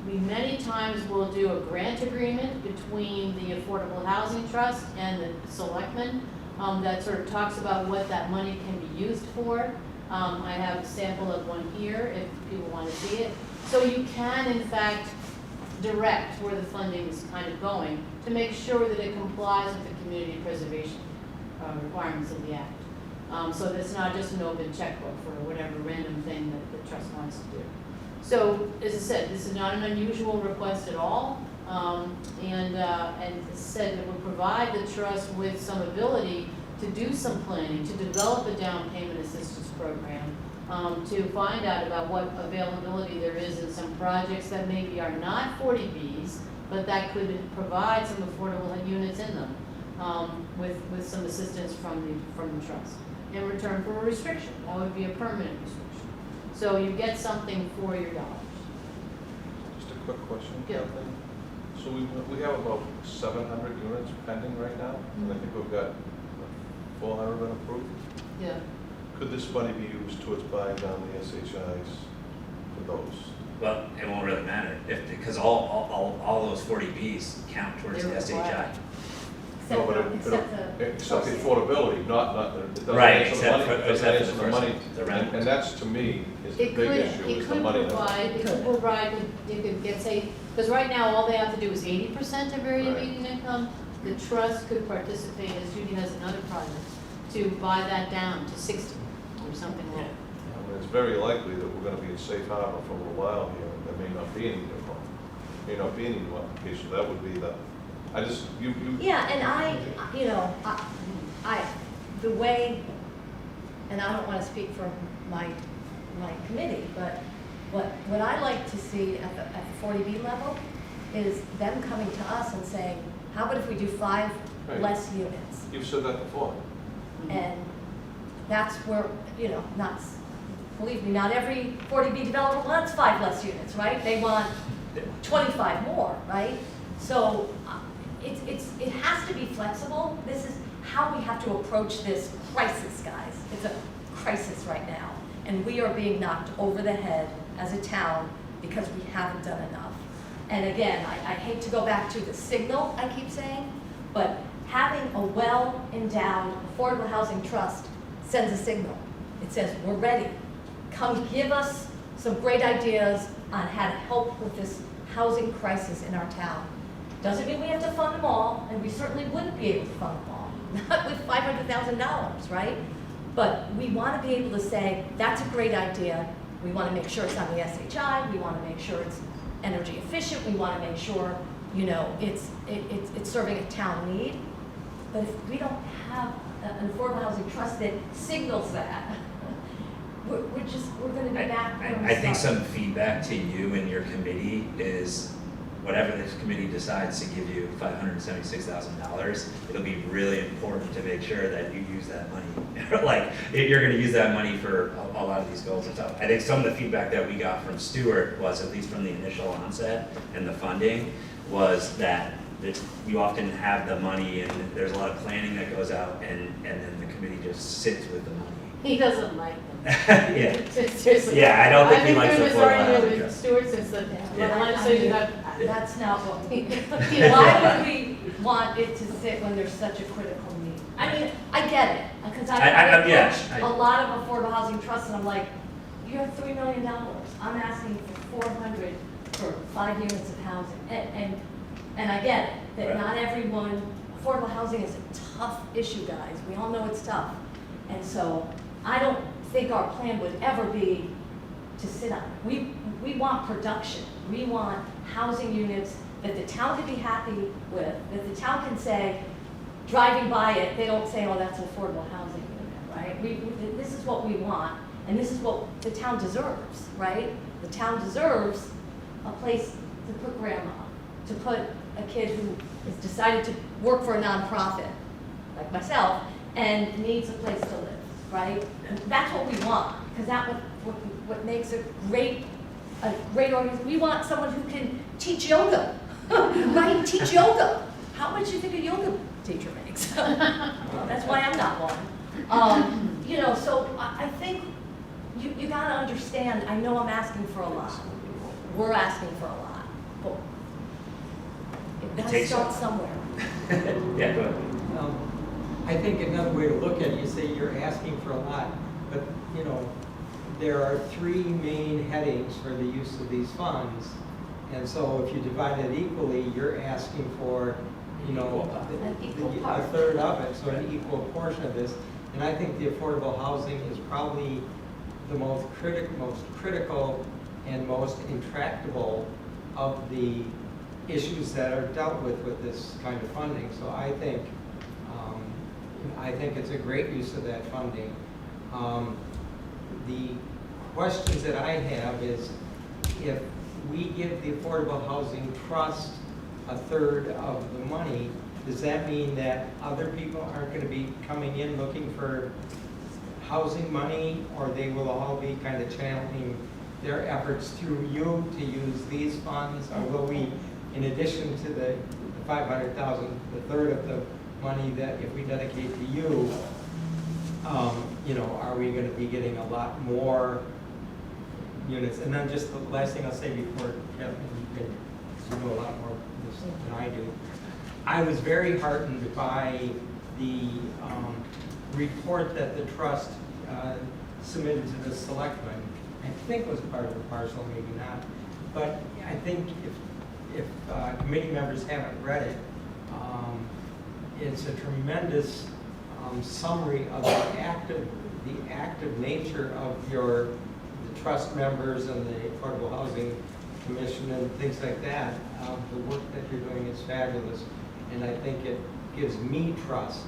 We many times will do a grant agreement between the Affordable Housing Trust and the selectmen that sort of talks about what that money can be used for. I have a sample of one here if people want to see it. So you can, in fact, direct where the funding is kind of going to make sure that it complies with the community preservation requirements of the Act. So that it's not just an open checkbook for whatever random thing that the trust wants to do. So, as I said, this is not an unusual request at all. And as I said, it would provide the trust with some ability to do some planning, to develop a down payment assistance program, to find out about what availability there is in some projects that maybe are not 40Bs, but that could provide some affordable units in them, with some assistance from the trust, in return for a restriction. That would be a permanent restriction. So you get something for your dollars. Just a quick question, Yeah. Kathleen. So we have about 700 units pending right now, and I think we've got 400 been approved. Yeah. Could this money be used towards buying down the SHIs for those? Well, it won't really matter, because all those 40Bs count towards the They're SHI. required. No, but except the affordability, not the, it doesn't Right, answer the except money, for- it doesn't except for answer the the money. first one, the rent. And that's, to me, is the It big could, issue, it is the could money. provide, you could get, say, because right now, all they have to do is 80% of area Right. median income. The trust could participate, as Judy has another project, to buy that down to 60 or something Yeah. lower. I mean, it's very likely that we're gonna be in safe harbor for a little while here, and there may not be any new home. May not be any new application, that would be the, I just, you. Yeah, and the way, and I don't want to speak for my committee, but what I like to see at the 40B level is them coming to us and saying, how about if we do 5 Right. less units? You've said that before. And that's where, believe me, not every 40B developer wants 5 less units, right? They want 25 more, right? So it has to be flexible. This is how we have to approach this crisis, guys. It's a crisis right now. And we are being knocked over the head as a town because we haven't done enough. And again, I hate to go back to the signal I keep saying, but having a well-endowed affordable housing trust sends a signal. It says, we're ready. Come give us some great ideas on how to help with this housing crisis in our town. Doesn't mean we have to fund them all, and we certainly wouldn't be able to fund them all, not with $500,000, right? But we want to be able to say, that's a great idea. We want to make sure it's on the SHI. We want to make sure it's energy efficient. We want to make sure, you know, it's serving a town need. But if we don't have an affordable housing trust that signals that, we're going to be back where we I think started. some feedback to you and your committee is, whatever this committee decides to give you $576,000, it'll be really important to make sure that you use that money. Like, you're gonna use that money for a lot of these goals and stuff. I think some of the feedback that we got from Stuart was, at least from the initial onset and the funding, was that you often have the money and there's a lot of planning that goes out, and then the committee just sits with the money. He doesn't like them. Yeah. Seriously. Yeah, I don't think he likes the I've been affordable doing housing this argument with trust. Stuart since the Yeah. legislature got. That's not what we, why would we want it to sit when there's such a critical need? I mean, I get it, because yeah, approach a lot of affordable housing trusts, and I'm like, you have $3 million. I'm asking for 400 for 5 units of housing. And I get it, that Right. not everyone, affordable housing is a tough issue, guys. We all know it's tough. And so I don't think our plan would ever be to sit on it. We want production. We want housing units that the town can be happy with, that the town can say, driving by it, they don't say, oh, that's an affordable housing unit, right? This is what we want, and this is what the town deserves, right? The town deserves a place to put grandma, to put a kid who has decided to work for a nonprofit, like myself, and needs a place to live, right? And that's what we want, because that's what makes a great organization. We want someone who can teach yoga, right? Teach yoga. How much do you think a yoga teacher makes? Well, that's why I'm not one. You know, so I think you gotta understand, I know I'm asking for a lot. We're asking for a lot, but it gotta takes start a- somewhere. Yeah, go ahead. I think another way to look at it, you say you're asking for a lot, but, you know, there are 3 main headings for the use of these funds. And so if you divide it equally, you're asking for, you know, An equal part. a third of it, so an equal portion of this. And I think the affordable housing is probably the most critical and most intractable of the issues that are dealt with this kind of funding. So I think it's a great use of that funding. The questions that I have is, if we give the Affordable Housing Trust a third of the money, does that mean that other people aren't going to be coming in looking for housing money, or they will all be kind of channeling their efforts through you to use these funds? Or will we, in addition to the 500,000, the third of the money that if we dedicate to you, you know, are we going to be getting a lot more units? And then just the last thing I'll say before Kevin, you know a lot more of this than I do. I was very heartened by the report that the trust submitted to the selectmen. I think was part of the parcel, maybe not. But I think if committee members haven't read it, it's a tremendous summary of the active nature of the trust members and the Affordable Housing Commission and things like that. The work that you're doing is fabulous, and I think it gives me trust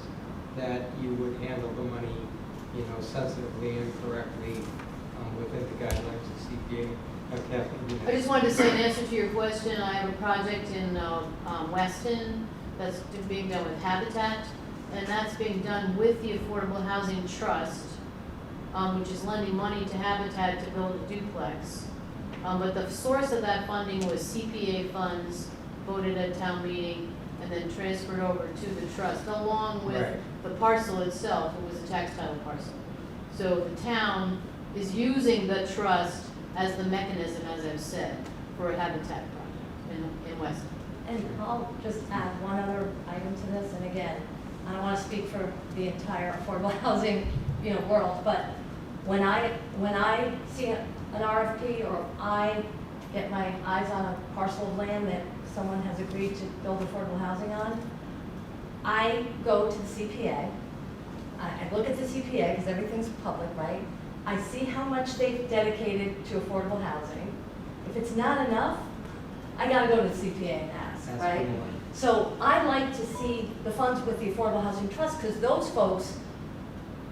that you would handle the money, you know, sensitively and correctly within the guidelines of CPA. Kathleen, I just wanted to say, in answer to your question, I have a project in Weston that's being done with Habitat, and that's being done with the Affordable Housing Trust, which is lending money to Habitat to build a duplex. But the source of that funding was CPA funds voted at town meeting and then transferred over to the trust, along with Right. the parcel itself. It was a tax title parcel. So the town is using the trust as the mechanism, as I've said, for a habitat project in Weston. And I'll just add one other item to this, and again, I don't want to speak for the entire affordable housing, you know, world, but when I see an RFP or I get my eyes on a parcel of land that someone has agreed to build affordable housing on, I go to the CPA. I look at the CPA because everything's public, right? I see how much they've dedicated to affordable housing. If it's not enough, I gotta go to the CPA and ask, That's right? the one. So I like to see the funds with the Affordable Housing Trust because those folks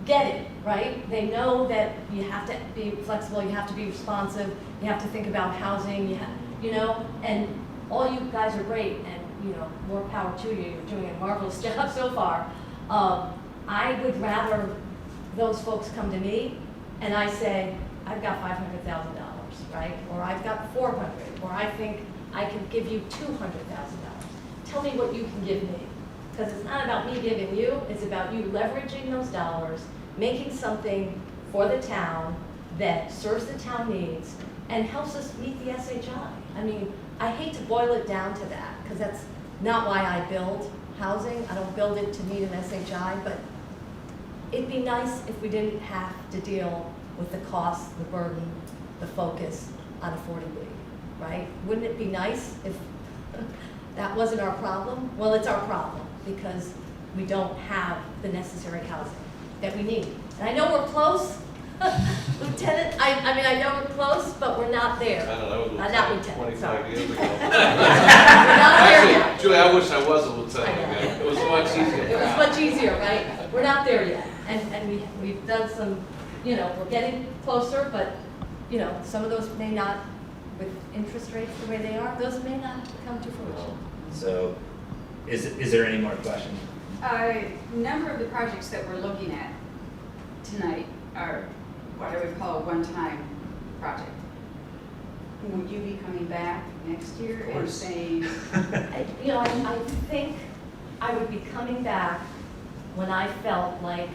get it, right? They know that you have to be flexible, you have to be responsive, you have to think about housing, you know, and all you guys are great and, you know, more power to you. You're doing a marvelous job so far. I would rather those folks come to me and I say, I've got $500,000, right? Or I've got 400, or I think I can give you $200,000. Tell me what you can give me. Because it's not about me giving you, it's about you leveraging those dollars, making something for the town that serves the town needs and helps us meet the SHI. I mean, I hate to boil it down to that, because that's not why I build housing. I don't build it to meet an SHI, but it'd be nice if we didn't have to deal with the cost, the burden, the focus on affordability, right? Wouldn't it be nice if that wasn't our problem? Well, it's our problem because we don't have the necessary housing that we need. And I know we're close, Lieutenant, I mean, I know we're close, but we're not there. I don't know, Not Lieutenant, Lieutenant, sorry. 25 years ago. We're not there yet. Actually, Julie, I wish I was a lieutenant I know. again. It was much easier. It was much easier, right? We're not there yet. And we've done some, you know, we're getting closer, but, you know, some of those may not, with interest rates the way they are, those may not come to fruition. So, is there any more questions? A number of the projects that we're looking at tonight are what I would call a one-time project. Would you be coming back next year and course. saying, You know, I think I would be coming back when I felt like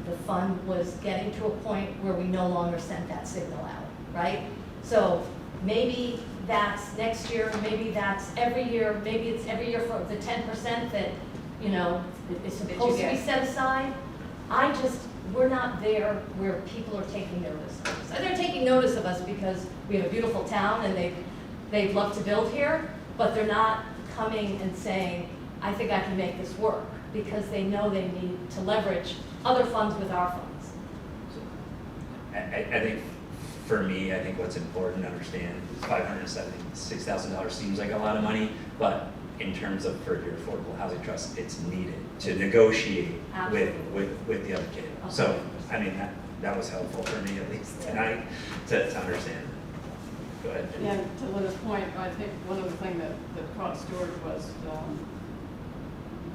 the fund was getting to a point where we no longer sent that signal out, right? So maybe that's next year, maybe that's every year, maybe it's every year for the 10% that, you know, is supposed to be set aside. We're not there where people are taking notice of us. They're taking notice of us because we have a beautiful town and they'd love to build here, but they're not coming and saying, I think I can make this work, because they know they need to leverage other funds with our funds. I think, for me, I think what's important to understand is $576,000 seems like a lot of money, but in terms of for your affordable housing trust, it's needed to negotiate with the other kid. So, I mean, that was helpful for me at least tonight to understand. Go ahead. Yeah, to Linda's point, I think one of the things that caught Stuart was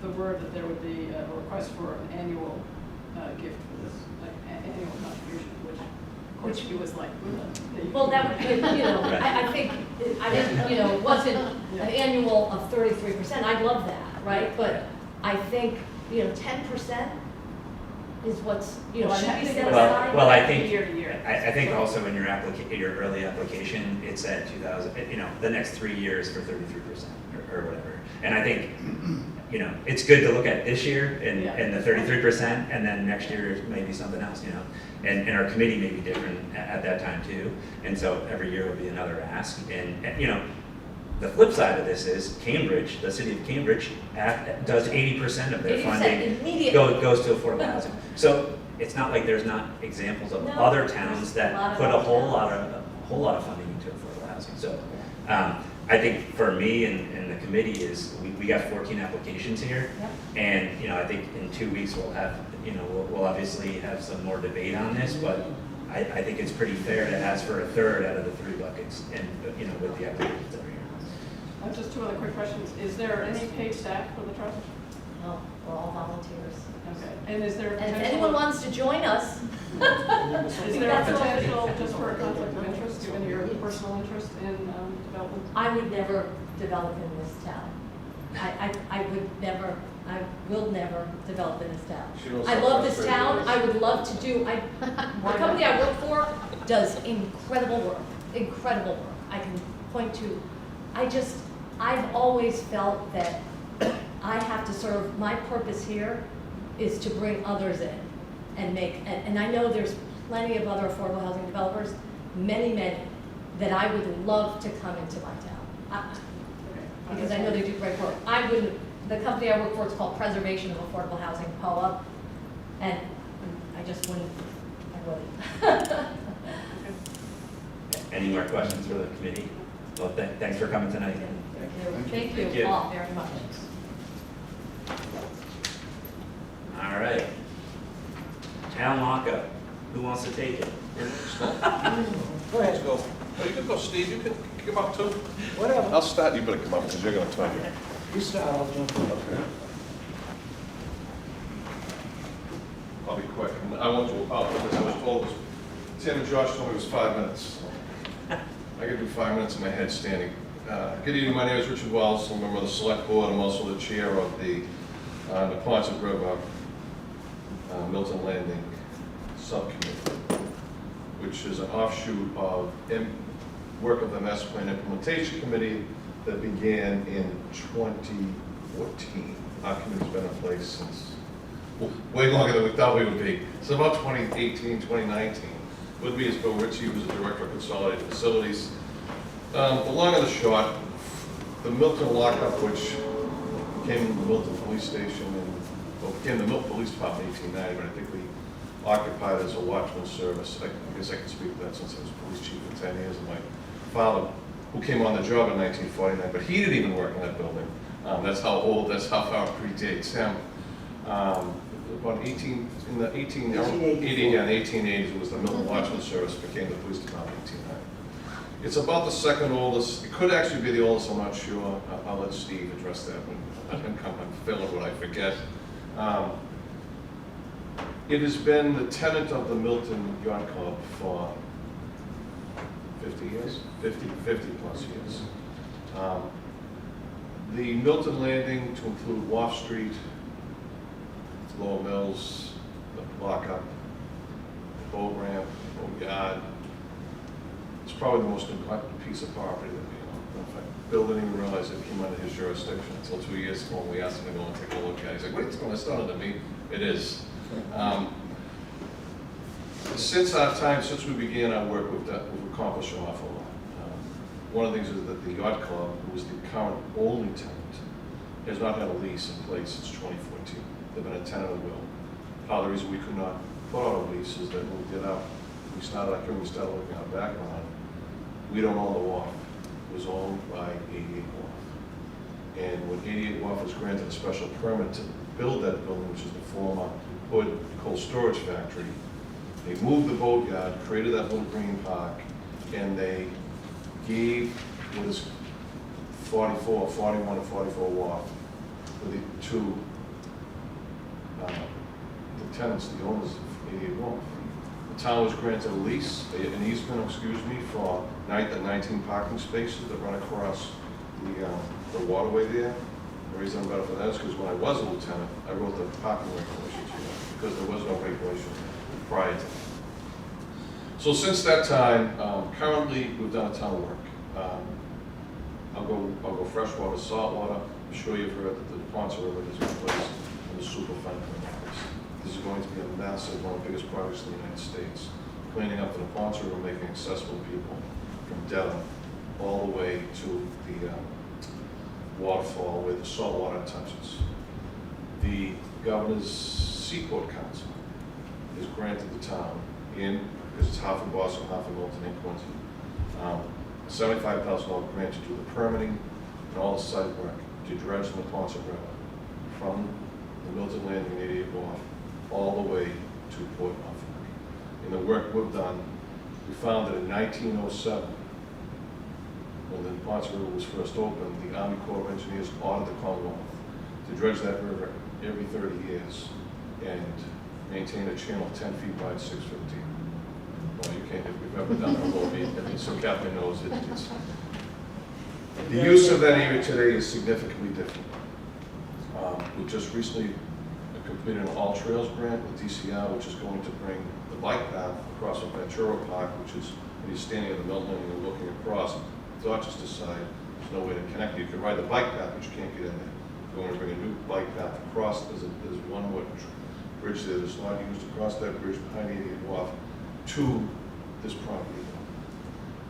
the word that there would be a request for an annual gift for this, like annual contribution, which of course he was like, Well, that would, you know, I think, I didn't, you know, it wasn't an annual of 33%. I'd love that, right? But I think, you know, 10% is what's, you know, should be set aside. Well, I think, year to year. I think also in your early application, it said 2,000, you know, the next 3 years for 33% or whatever. And I think, you know, it's good to look at this year and the 33%, and then next year maybe something else, you know. And our committee may be different at that time too. And so every year will be another ask. And you know, the flip side of this is Cambridge, the city of Cambridge, does 80% of their 80% funding immediately. goes to affordable housing. So it's not like there's not examples of No, other towns there's a lot that of put a other whole towns. lot of funding into affordable housing. So I think for me and the committee is we got 14 applications here, Yep. and you know, I think in 2 weeks we'll have, you know, we'll obviously have some more debate on this, but I think it's pretty fair to ask for a third out of the 3 buckets, and you know, with the applications that are here. Just 2 other quick questions. Is there any paid staff for the trust? No, we're all volunteers. Okay. And is there a And if potential? anyone wants to join us, Is there a that's all. potential just for a conflict of interest, given your personal interest in development? I would never develop in this town. I will never develop in this town. She knows I how love this frustrating town, it is. I would love to do, the company I work for does incredible work. I can point to, I've always felt that I have to serve, my purpose here is to bring others in and and I know there's plenty of other affordable housing developers, many, that I would love to come into my town. Because I know they do great work. The company I work for is called Preservation of Affordable Housing, POA, and I just wouldn't, I wouldn't. Any more questions for the committee? Well, thanks for coming tonight. Thank Thank you you. all very much. All right. Town lockup. Who wants to take it? Let's go. Oh, you can go, Steve, you can come up too. Whatever. I'll start, you better come up, because you're gonna talk. You start, I'll jump in. Okay. I'll be quick. I won't do, because I was told, Tim and Josh told me it was 5 minutes. I can do 5 minutes in my head standing. Good evening, my name is Richard Wells, I'm a member of the Select Board, I'm also the chair of the Napontet River Milton Landing Subcommittee, which is an offshoot of work of the Master Plan Implementation Committee that began in 2014. Our committee's been in place since, well, way longer than we thought we would be. It's about 2018, 2019. With me is Bill Ritchie, who's the Director of Consolidated Facilities. The long and the short, the Milton lockup, which became the Milton Police Station and became the Milton Police Department in 1890, but I think we occupied as a watchman service. I guess I can speak to that since I was police chief for 10 years, and my father, who came on the job in 1949, but he didn't even work in that building. That's how old, that's how far it predates him. About 1880s, it was the Milton Watchman Service, became the police department in 1890. It's about the second oldest, it could actually be the oldest, I'm not sure. I'll let Steve address that when I'm filling what I forget. It has been the tenant of the Milton Yacht Club for 50 years, 50 plus years. The Milton Landing, to include Wharf Street, Lower Mills, the lockup, the boat ramp, the boat yard. It's probably the most neglected piece of property that, in fact, Bill didn't even realize it came under his jurisdiction until 2 years ago when we asked him to go and take a look at it. He's like, wait, it's not under me. It is. Since our time, since we began our work, we've accomplished an awful lot. One of the things is that the Yacht Club, who is the current only tenant, has not had a lease in place since 2014. They've been a tenant of will. Part of the reason we could not put out a lease is that when we started looking at our background, we don't own the wharf. It was owned by 88 Wharf. And when 88 Wharf was granted a special permit to build that building, which is the former Hood Cold Storage Factory, they moved the boatyard, created that little green park, and they gave what is 41 and 44 Wharf with the two the tenants, the owners of 88 Wharf. The town was granted a lease, an easement, for the 19 parking spaces that run across the waterway there. The reason I'm better for that is because when I was a lieutenant, I wrote the parking regulations for that, because there was no regulation prior to that. So since that time, currently we've done a ton of work. I'll go freshwater, saltwater. I'm sure you've heard that the Ponce River has been placed in the Superfund Plan. This is going to be a massive, one of the biggest projects in the United States. Cleaning up the Ponce River, making it accessible to people from Dedham all the way to the waterfall where the salt water touches. The Governor's Seaport Council has granted the town because it's half in Boston, half in Milton and Quincy, $75,000 grant to do the permitting and all the site work to dredge the Ponce River from the Milton Landing 88 Wharf all the way to Port Norfolk. In the work we've done, we found that in 1907, when the Ponce River was first opened, the Army Corps of Engineers ordered the Commonwealth to dredge that river every 30 years and maintain a channel 10 feet wide, 6 feet deep. Well, you can't, if you've ever done a low meet, so Captain knows it's. The use of that area today is significantly different. We just recently completed an all trails grant with DCR, which is going to bring the bike path across from Ventura Park, which is when you're standing at the Milton and you're looking across Dorchester side, there's no way to connect you. You can ride the bike path, but you can't get in there. We're going to bring a new bike path across. There's one wood bridge there that's not used across that bridge behind 88 Wharf. to this property.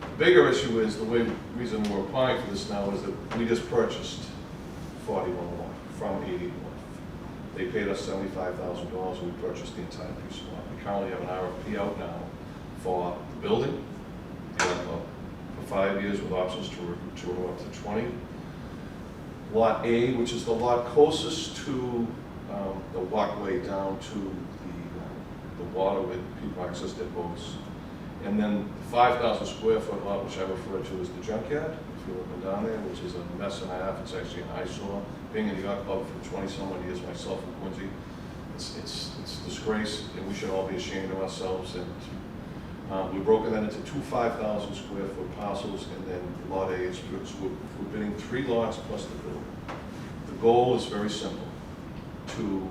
The bigger issue is, reason we're applying for this now is that we just purchased 41 lot from 80 North. They paid us $75,000 and we purchased the entire piece of lot. We currently have an RFP out now for the building, the yacht club, for 5 years with options to renew up to 20. Lot A, which is the lot closest to the walkway down to the water where people access their boats. And then the 5,000 square foot lot, which I refer to as the junkyard, if you're looking down there, which is a mess and a half. It's actually an eyesore. Being in the yacht club for 20-some-odd years myself in Quincy, it's a disgrace, and we should all be ashamed of ourselves. And we've broken that into two 5,000 square foot parcels, and then lot A is, we're bidding 3 lots plus the building. The goal is very simple, to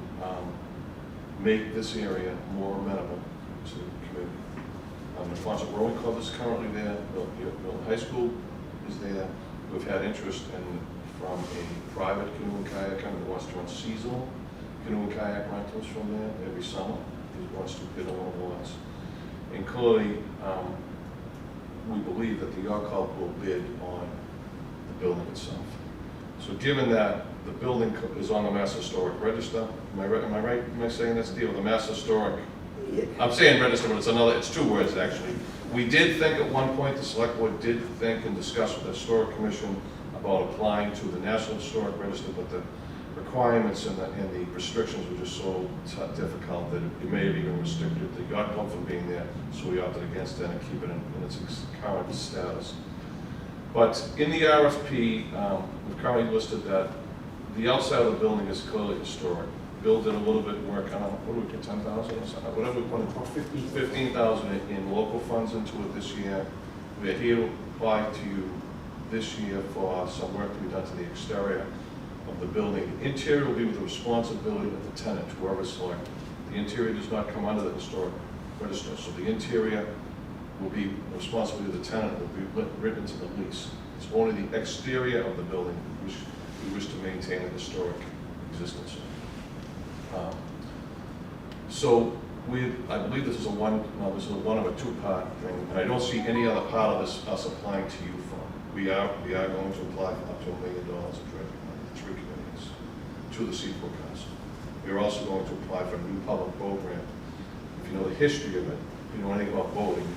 make this area more amenable to the community. The Fonsa Rowing Club is currently there, Milton High School is there. We've had interest from a private canoe and kayak company that wants to run seasonal canoe and kayak rentals from there every summer. He wants to bid on one of the lots. And clearly, we believe that the yacht club will bid on the building itself. So given that the building is on the Mass Historic Register, am I right? Am I saying that's the deal? The Mass Historic, I'm saying register, but it's 2 words actually. We did think at one point, the select board did think and discuss with the Historic Commission about applying to the National Historic Register, but the requirements and the restrictions were just so difficult that it may have even restricted the yacht club from being there, so we opted against that and keep it in its current status. But in the RFP, we've currently listed that the outside of the building is clearly historic. Bill did a little bit of work, I don't know, what do we get, 10,000 or something? Whatever we put in, 15,000 in local funds into it this year. We're here to apply to you this year for some work to be done to the exterior of the building. The interior will be with the responsibility of the tenant, whoever is selected. The interior does not come under the historic register, so the interior will be the responsibility of the tenant, will be written into the lease. It's only the exterior of the building which we wish to maintain a historic existence. So I believe this is a one of a 2-part thing, and I don't see any other part of this us applying to you for. We are going to apply for up to $1 million of direct money, 3 committees, to the Seaport Council. We are also going to apply for a new public boat ramp. If you know the history of it, if you know anything about boating,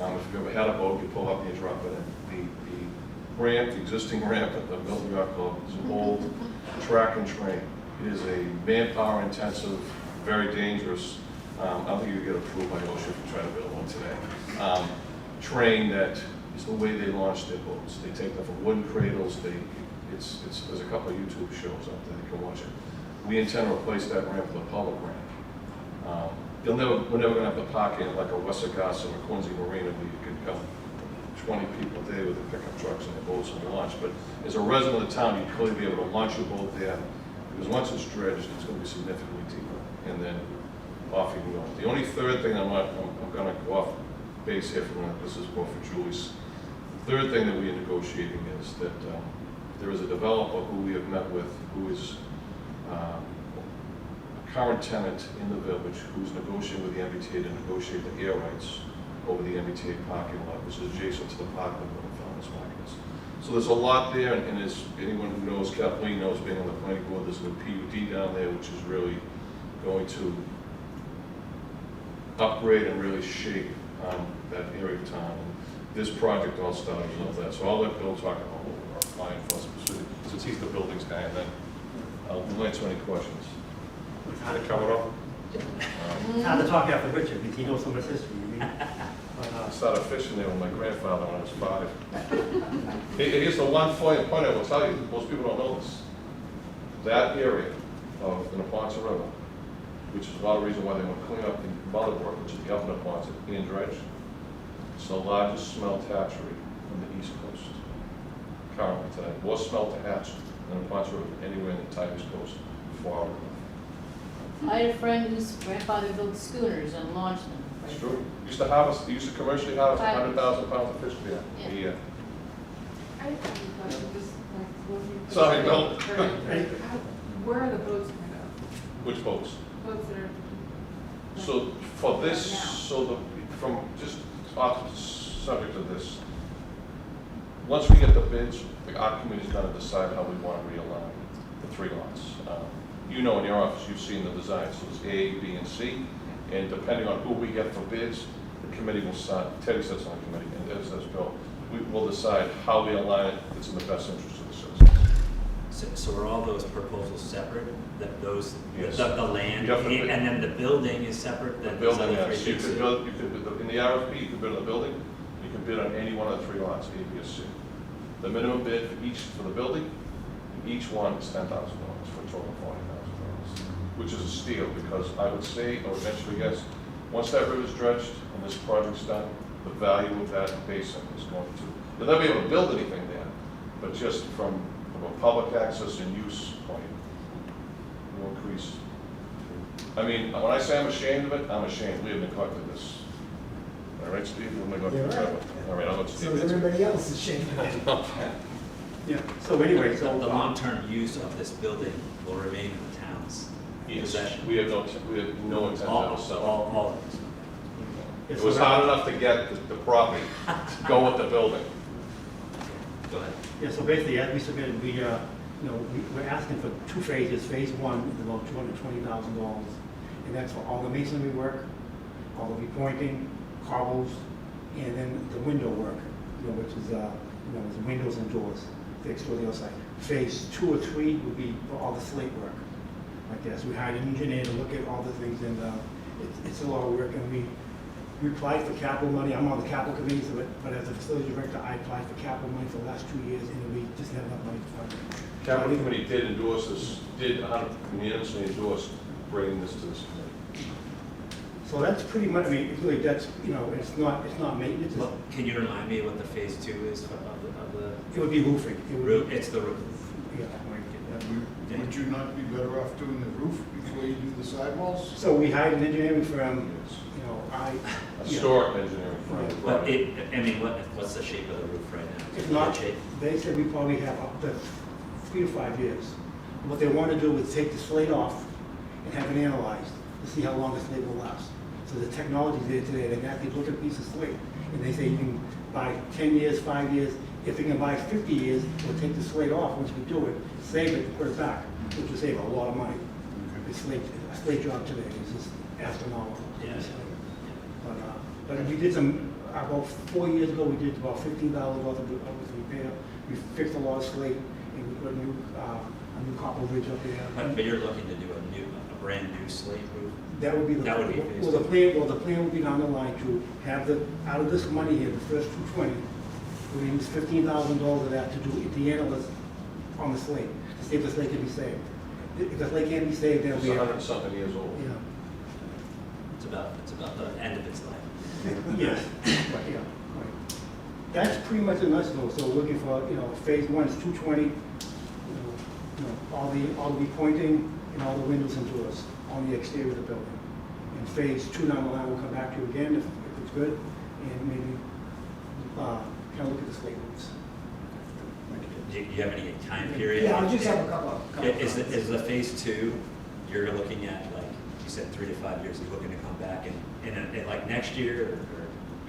if you've ever had a boat, you pull up and you drop it in. The ramp, the existing ramp at the Milton Yacht Club is an old track and train. It is a manpower intensive, very dangerous, I don't think you get approved by OSHA if you try to build one today, train that is the way they launch their boats. They take them from wooden cradles, there's a couple of YouTube shows out there, you can watch it. We intend to replace that ramp with a public ramp. We're never going to have the parking like a Wessagasa or Quincy Marina where you could come 20 people a day with the pickup trucks and the boats and the launch. But as a resident of the town, you'd clearly be able to launch your boat there, because once it's dredged, it's going to be significantly deeper, and then off you can go. The only third thing I'm going to go off base here from this is more for Julie's. The third thing that we are negotiating is that there is a developer who we have met with who is a current tenant in the village who's negotiating with the MBTA to negotiate the air rights over the MBTA parking lot, which is adjacent to the park where the farmers market is. So there's a lot there, and as anyone who knows, Kathleen knows, being on the planning board, there's a new PUD down there, which is really going to upgrade and really shape that area of town. And this project all started with that. So I'll let Bill talk about what we're applying for specifically, since he's the buildings guy, and then I'll answer any questions. Did I cover it all? Hard to talk after Richard, because he knows so much history. I started fishing there with my grandfather when I was 5. Here's the one point I will tell you, most people don't know this. That area of the Neponset River, which is a lot of reason why they want to clean up the Botherbrook, which is the upper Neponset and dredge, it's the largest smelt hatchery on the East Coast. Currently today, more smelt hatched than the Neponset River anywhere in the entire East Coast before our river. I had a friend whose grandfather built schooners and launched them. It's true. They used to commercially harvest 100,000 pounds of fish there a year. I have a question, just like looking. Sorry, Bill. Where are the boats kind of? Which boats? Boats that are. So for this, Right now. so from just off the subject of this, once we get the bids, our committee's gonna decide how we wanna realign the 3 lots. You know, in your office, you've seen the design, so it's A, B, and C, and depending on who we get for bids, the committee will decide, Teddy sits on the committee, and as does Bill, we will decide how we align it, it's in the best interest of the citizens. So are all those proposals separate, that those, Yes. the land, You have to and then the building is separate? The than those building, other yes, three you things? could build, in the RFP, you could bid on the building, you can bid on any one of the 3 lots, A, B, or C. The minimum bid for the building, each one is $10,000 for a total of $40,000, which is a steal, because I would say, or eventually guess, once that river's dredged and this project's done, the value of that basin is going to, you'll never be able to build anything there, but just from a public access and use point, it will increase. I mean, when I say I'm ashamed of it, I'm ashamed. We have neglected this. All right, Steve, we'll neglect You're it right. forever. All right, I'll let So Steve is answer. everybody else ashamed of it? Yeah, so anyway, The so. long-term use of this building will remain in the town's Yes, possession. we have no intent All, of selling. all of it. It was hard enough to get the property to go with the building. Go ahead. Yeah, so basically, as we submitted, we're asking for 2 phases. Phase 1 is about $220,000, and that's for all the masonry work, all the repointing, cobbles, and then the window work, which is, is windows and doors, fixed to the outside. Phase 2 or 3 would be for all the slate work. Like this, we hired an engineer to look at all the things, and it's a lot of work, and we applied for capital money. I'm on the capital committee, but as a facility director, I applied for capital money for the last 2 years, and we just have enough money to fund it. Capital Committee did endorse this, did unanimously endorse bringing this to this committee. So that's pretty much, I mean, it's really, that's, it's not maintenance, Well, can you remind me what the phase 2 is of it would be roofing. It the would roof? be- It's the roof. Yeah. Would you not be better off doing the roof before you do the sidewalls? So we hired an engineering firm, A historic engineering firm. Yeah. But what's the shape of the roof right now? If Good not, shape? they said we probably have up to 3 to 5 years. What they want to do is take the slate off and have it analyzed to see how long the slate will last. So the technology's there today, they can actually look at a piece of slate, and they say you can buy 10 years, 5 years. If you can buy 50 years, we'll take the slate off once we do it, save it, and put it back, which will save a lot of money. A slate job today is just astronomical. Yeah. But we did about 4 years ago, we did about $15,000 worth of repair. We fixed a lot of slate, and we put a new copper ridge up there. But you're looking to do a brand new slate roof? That would be That would be phase well, the plan would be down the line to have out of this money here, the first 220, we use $15,000 of that to do the analysis on the slate, to see if the slate can be saved. If the slate can't be saved, then It's we. 100-something years old. Yeah. It's about the end of its life. Yes, right, yeah, right. That's pretty much a nutshell. So we're looking for, phase 1 is 220, all the repointing and all the windows and doors on the exterior of the building. And phase 2 down the line, we'll come back to again if it's good, and maybe kind of look at the slate roofs. Do you have any time period? Yeah, I just have a couple. Is the phase 2, you're looking at, like, you said 3 to 5 years, you're looking to come back in like next year, or?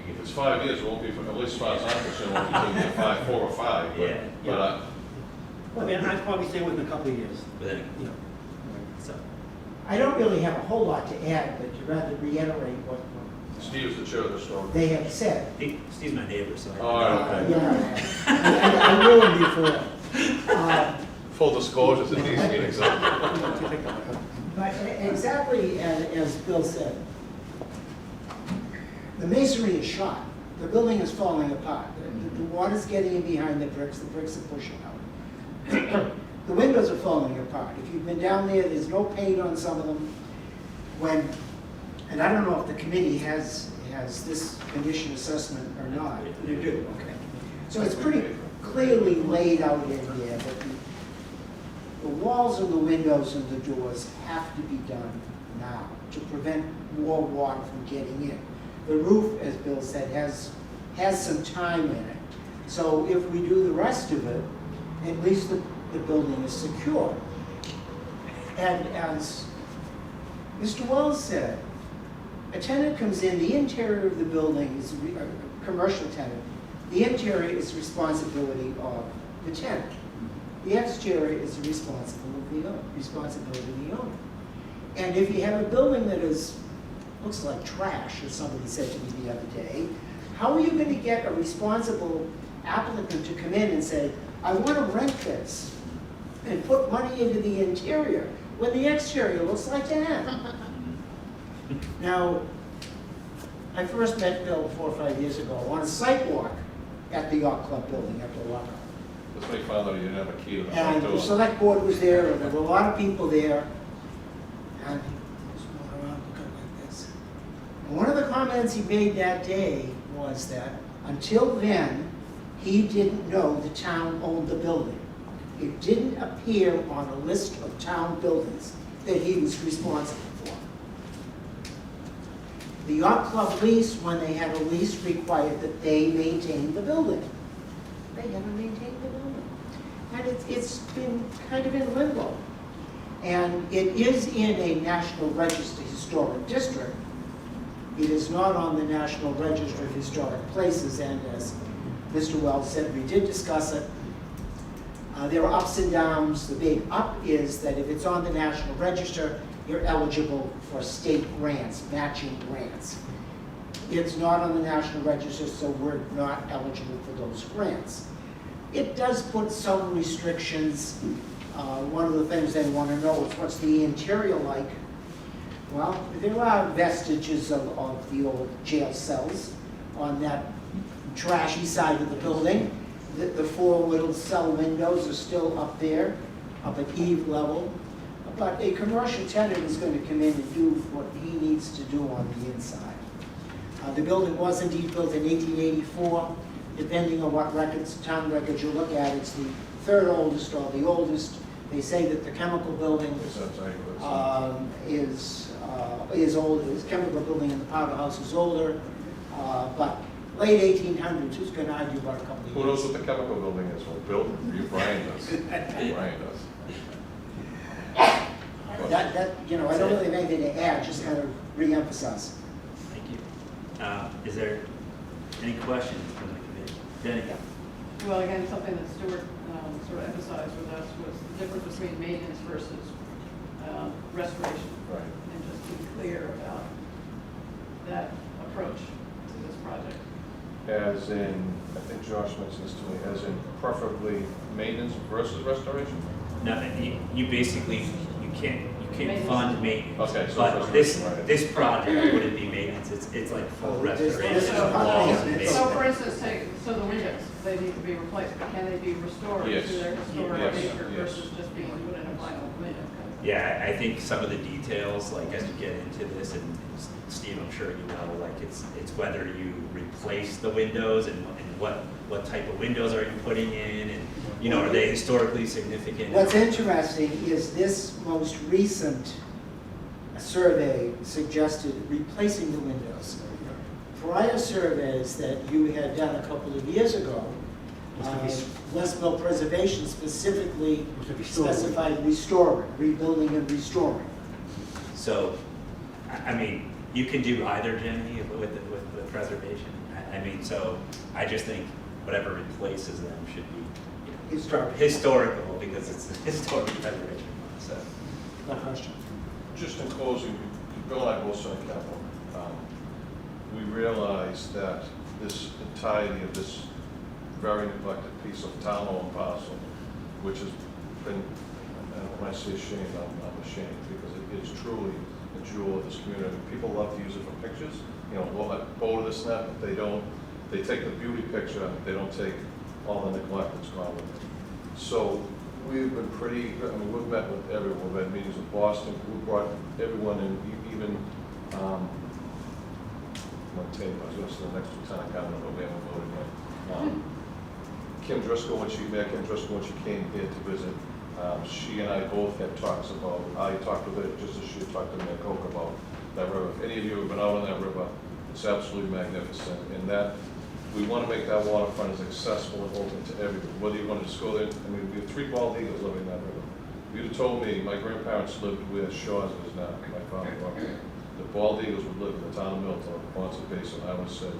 If it's 5 years, it won't be, at least as far as I'm concerned, it won't be 5, 4 or 5. But, Yeah. but Well, then I'd probably say within a couple of years. Within, Yeah. so, I don't really have a whole lot to add, but to rather reiterate what Steve's the chair of the historic. they have said. Steve's my neighbor, so. All right, okay. Yeah, I will before. Full disclosure to these meetings. But exactly as Bill said, the masonry is shot. The building is falling apart. The water's getting in behind the bricks are pushing out. The windows are falling apart. If you've been down there's no paint on some of them. And I don't know if the committee has this condition assessment or not. You do. Okay. So it's pretty clearly laid out in here that the walls and the windows and the doors have to be done now to prevent more water from getting in. The roof, as Bill said, has some time in it. So if we do the rest of it, at least the building is secure. And as Mr. Wells said, a tenant comes in, the interior of the building is, a commercial tenant, the interior is responsibility of the tenant. The exterior is the responsibility of the owner. And if you have a building that looks like trash, as somebody said to me the other day, how are you going to get a responsible applicant to come in and say, I want to rent this, and put money into the interior, when the exterior looks like that? Now, I first met Bill 4 or 5 years ago on a sidewalk at the yacht club building at the Locker. That's when he found out he didn't have a key to the front And door. the select board was there, and there were a lot of people there. And he was walking around looking like this. And one of the comments he made that day was that until then, he didn't know the town owned the building. It didn't appear on a list of town buildings that he was responsible for. The yacht club lease, when they had a lease, required that they maintain the building. They haven't maintained the building. And it's been kind of in limbo. And it is in a National Register Historic District. It is not on the National Register of Historic Places, and as Mr. Wells said, we did discuss it. There are ups and downs. The big up is that if it's on the National Register, you're eligible for state grants, matching grants. It's not on the National Register, so we're not eligible for those grants. It does put some restrictions. One of the things they want to know is what's the interior like. Well, there are vestiges of the old jail cells on that trashy side of the building. The 4 little cell windows are still up there, up at eve level. But a commercial tenant is going to come in and do what he needs to do on the inside. The building was indeed built in 1884. Depending on what records, town records you look at, it's the 3rd oldest or the oldest. They say that the chemical building is older. The chemical building in the powerhouse is older, but late 1800s. Who's going to argue about a couple of years? Who knows what the chemical building is? Well, Bill, Brian does. Brian does. I don't really have anything to add, just kind of re-emphasize. Thank you. Is there any questions from the committee? Jenny? Well, again, something that Stuart sort of emphasized with us was the difference between maintenance versus restoration. Right. And just be clear about that approach to this project. As in, I think Josh mentioned this to me, as in preferably maintenance versus restoration? No, you basically, you can't Maintenance. fund maintenance. Okay, so But restoration, right. this project wouldn't be maintenance, it's like full restoration this is of not walls and maintenance. So for basement. instance, so the windows, they need to be replaced, but can they be restored Yes. to their historic Yes, nature yes. versus just being put in a vinyl window? Yeah, I think some of the details, like as you get into this, and Steve, I'm sure you know, like it's whether you replace the windows and what type of windows are you putting in, and are they historically significant? What's interesting is this most recent survey suggested replacing the windows. Prior surveys that you had done a couple of years ago, Westmill Preservation specifically specified restoring, rebuilding and restoring. So, I mean, you can do either, Jenny, with the preservation. I mean, so I just think whatever replaces them should be historical, because it's a historic preservation. So, No question. Just in closing, Bill and I both saw capital. We realized that this entirety of this very neglected piece of town-owned parcel, which has been, and when I say ashamed, I'm ashamed, because it is truly a jewel of this community. People love to use it for pictures, well, that photo, this and that, but they don't, they take the beauty picture, they don't take all the neglect that's gone with it. So we've been pretty, we've met with everyone, we've had meetings with Boston, we brought everyone in, even, I was going to say the next lieutenant governor, but we haven't voted yet. Kim Driscoll, when she came here to visit, she and I both had talks about, I talked with her just as she had talked to me at Coke about that river. If any of you have been out on that river, it's absolutely magnificent. And that, we want to make that waterfront as accessible and open to everyone. Whether you want to just go there, we have 3 bald eagles living in that river. If you'd have told me, my grandparents lived where Shaw's is now, my father grew up there. the bald eagles would live in the town of Milton, on Quonset Basin, I would have said,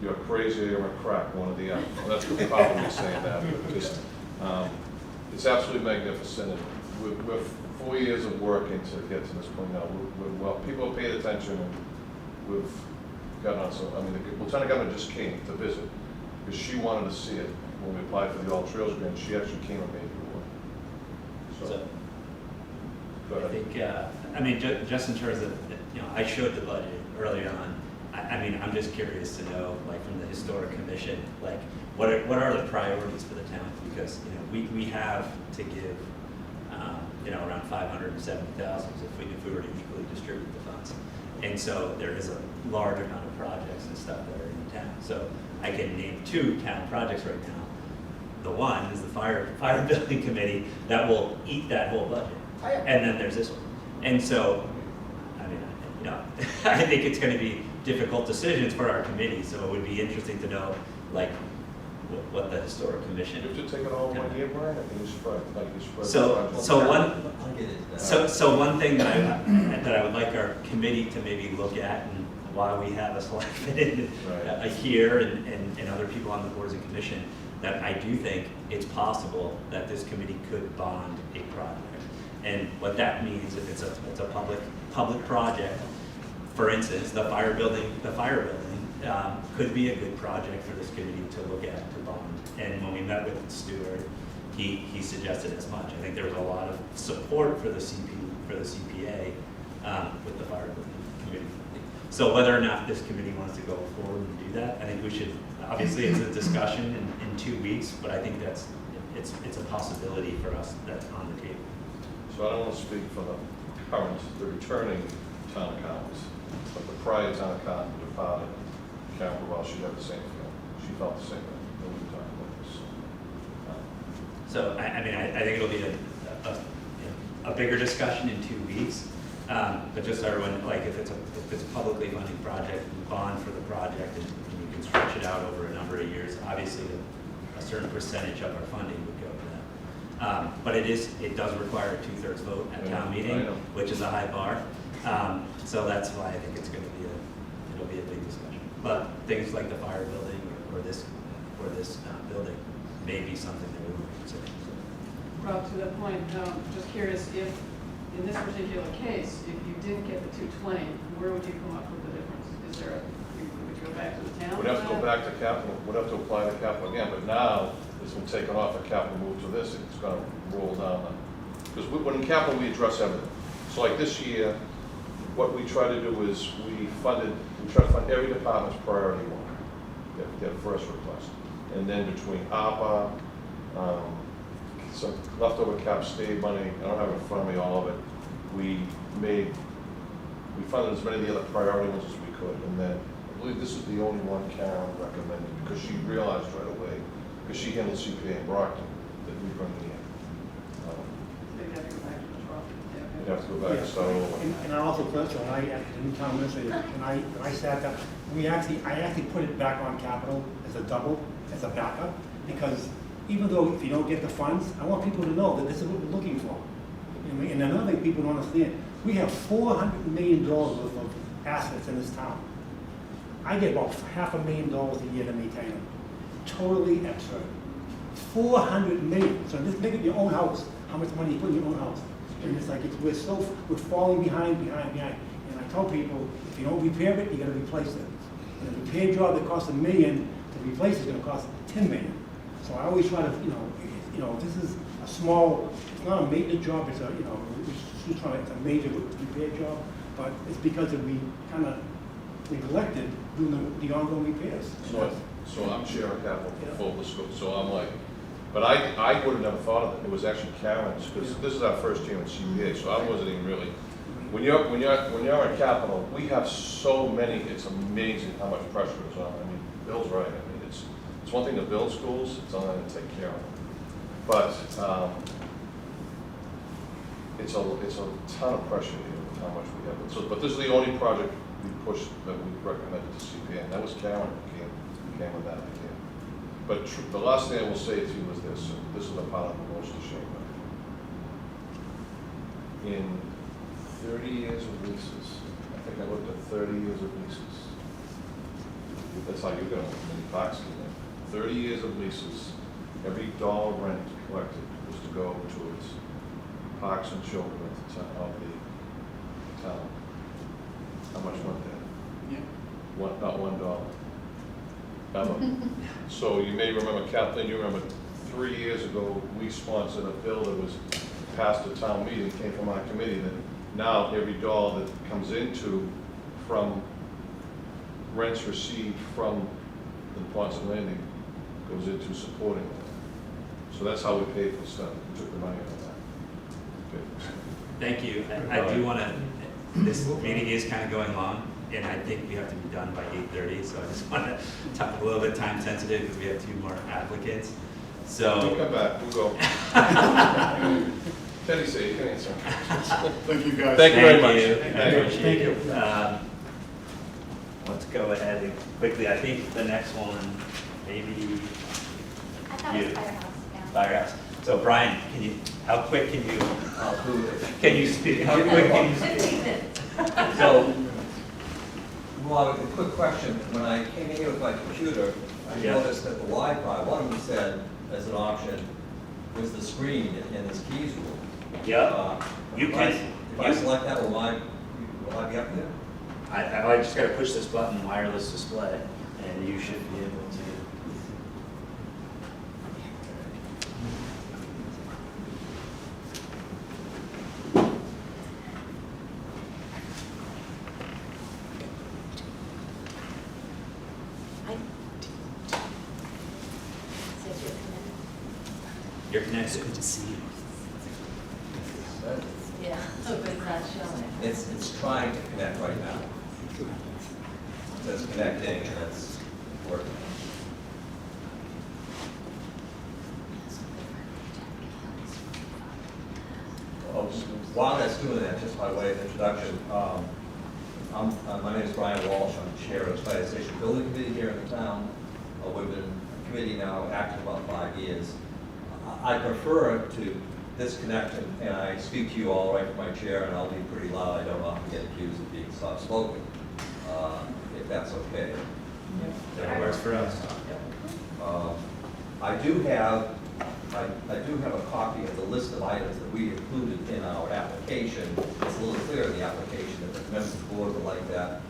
you're crazy or you're a crack, one or the other. Well, that's probably saying that, but just, it's absolutely magnificent. And we're 4 years of working to get to this point now. Well, people have paid attention, and we've gotten on some, I mean, the Lieutenant Governor just came to visit, because she wanted to see it when we applied for the All Trails grant. She actually came and made it work. So, go I ahead. think, I mean, just in terms of, you know, I showed the budget early on. I mean, I'm just curious to know, like, from the Historic Commission, like, what are the priorities for the town? Because, you know, we have to give, you know, around $570,000 if we were to equally distribute the funds. And so there is a large amount of projects and stuff that are in town. So I can name 2 town projects right now. The one is the fire building committee that will eat that whole budget. And then there's this one. And so, I mean, you know, I think it's going to be difficult decisions for our committee, so it would be interesting to know, like, what the Historic Commission. You have to take it all in 1 year, Brian? I think you spread, So one thing that I would like our committee to maybe look at, and why we have a selectman here and other people on the boards and commission, that I do think it's possible that this committee could bond a project. And what that means, if it's a public project, for instance, the fire building could be a good project for this committee to look at, to bond. And when we met with Stuart, he suggested as much. I think there was a lot of support for the CPA with the fire building committee. So whether or not this committee wants to go forward and do that, I think we should. Obviously, it's a discussion in 2 weeks, but I think it's a possibility for us that's on the table. So I don't want to speak for the returning town accountants, but the prior town accountant who departed, Karen Burrell, she had the same feeling. She felt the same way when we talked about this. So I mean, I think it'll be a bigger discussion in 2 weeks. But just so everyone, like, if it's a publicly funded project, we bond for the project, and you can stretch it out over a number of years. Obviously, a certain percentage of our funding would go to that. But it does require a 2/3 vote at town meeting, which is a high bar. So that's why I think it'll be a big discussion. But things like the fire building or this building may be something that we would consider. Rob, to that point, just curious if, in this particular case, if you didn't get the 220, where would you come up with the difference? Is there would you go back to the town? We'd have to go back to capital, we'd have to apply to capital again, but now it's been taken off of capital, move to this, it's gonna roll down. Because when in capital, we address everything. So like this year, what we try to do is we try to fund every department's priority one, their first request. And then between ARPA, some leftover cap state money, I don't have in front of me all of it, we funded as many of the other priority ones as we could. And then I believe this is the only one Karen recommended, because she realized right away, because she handled CPA in Brockton, that we bring it in. Maybe have to go back to the trough. We'd have to go back and start over. And I also felt, so when I, at the new town administrator, when I sat down, I actually put it back on capital as a double, as a backup, because even though if you don't get the funds, I want people to know that this is what we're looking for. And another thing people don't understand, we have $400 million worth of assets in this town. I get about $500,000 a year to maintain them. Totally absurd. $400 million. So just think of your own house, how much money you put in your own house. And it's like, we're falling behind. And I tell people, if you don't repair it, you gotta replace it. And a repair job that costs $1 million to replace is gonna cost $10 million. So I always try to, this is a small, it's not a maintenance job, it's a, it's a major repair job, but it's because we kind of neglected doing the ongoing repairs. So I'm chair of capital for full disclosure, so I'm like, but I would have never thought of it. It was actually Karen's, because this is our first year in CPA, so I wasn't even really. When you're in capital, we have so many. It's amazing how much pressure is on. I mean, Bill's right. I mean, it's one thing to build schools. It's another to take care of them. But it's a ton of pressure here with how much we have. So, but this is the only project we pushed that we recommended to CPA, and that was Karen who came with that idea. But the last thing I will say to you is this, and this is the part I'm most ashamed of. In 30 years of leases, think I looked at 30 years of leases. That's how you're gonna, many parks in there. 30 years of leases, every dollar rent collected was to go towards parks and children of the town. How much went there? Yeah. Not $1. So you may remember, Kathleen, you remember 3 years ago, we sponsored a bill that was passed at town meeting, came from our committee, that now every dollar that comes into from rents received from the Ponson Landing goes into supporting that. So that's how we paid for stuff. We took the money out of that. Paid for stuff. Thank you. I do want to, this meeting is kind of going long, and I think we have to be done by 8:30, so I just want to talk a little bit time sensitive because we have 2 more applicants. We'll So, come back, we'll go. Teddy, say you can answer. Thank you, guys. Thank you very thank much. you. I Thank you. appreciate it. Let's go ahead and quickly, I think the next one, maybe I thought it you. was Firehouse, yeah. Firehouse. So Brian, how quick can you speak? How quick can you speak? 15 minutes. So, well, a quick question. When I came in here with my computer, I Yeah. noticed that the Wi-Fi, one of them said, as an option, was the screen in this keys room. Yeah, you If I- can. If I select that, will I be up there? I just gotta push this button, wireless display, and you should be able to. You're connected. Good to see you. Yeah, but it's not showing. It's trying to connect right now. It says connecting and it's working. Oh, while that's doing that, just by way of introduction, my name is Brian Walsh. I'm chair of the Fire Station Building Committee here in the town. We've been a committee now active about 5 years. I prefer to disconnect and I speak to you all right from my chair, and I'll be pretty loud. I don't often get accused of being soft-spoken, if that's okay. That works for us. I do have a copy of the list of items that we included in our application. It's a little clear in the application that the members of the board would like that.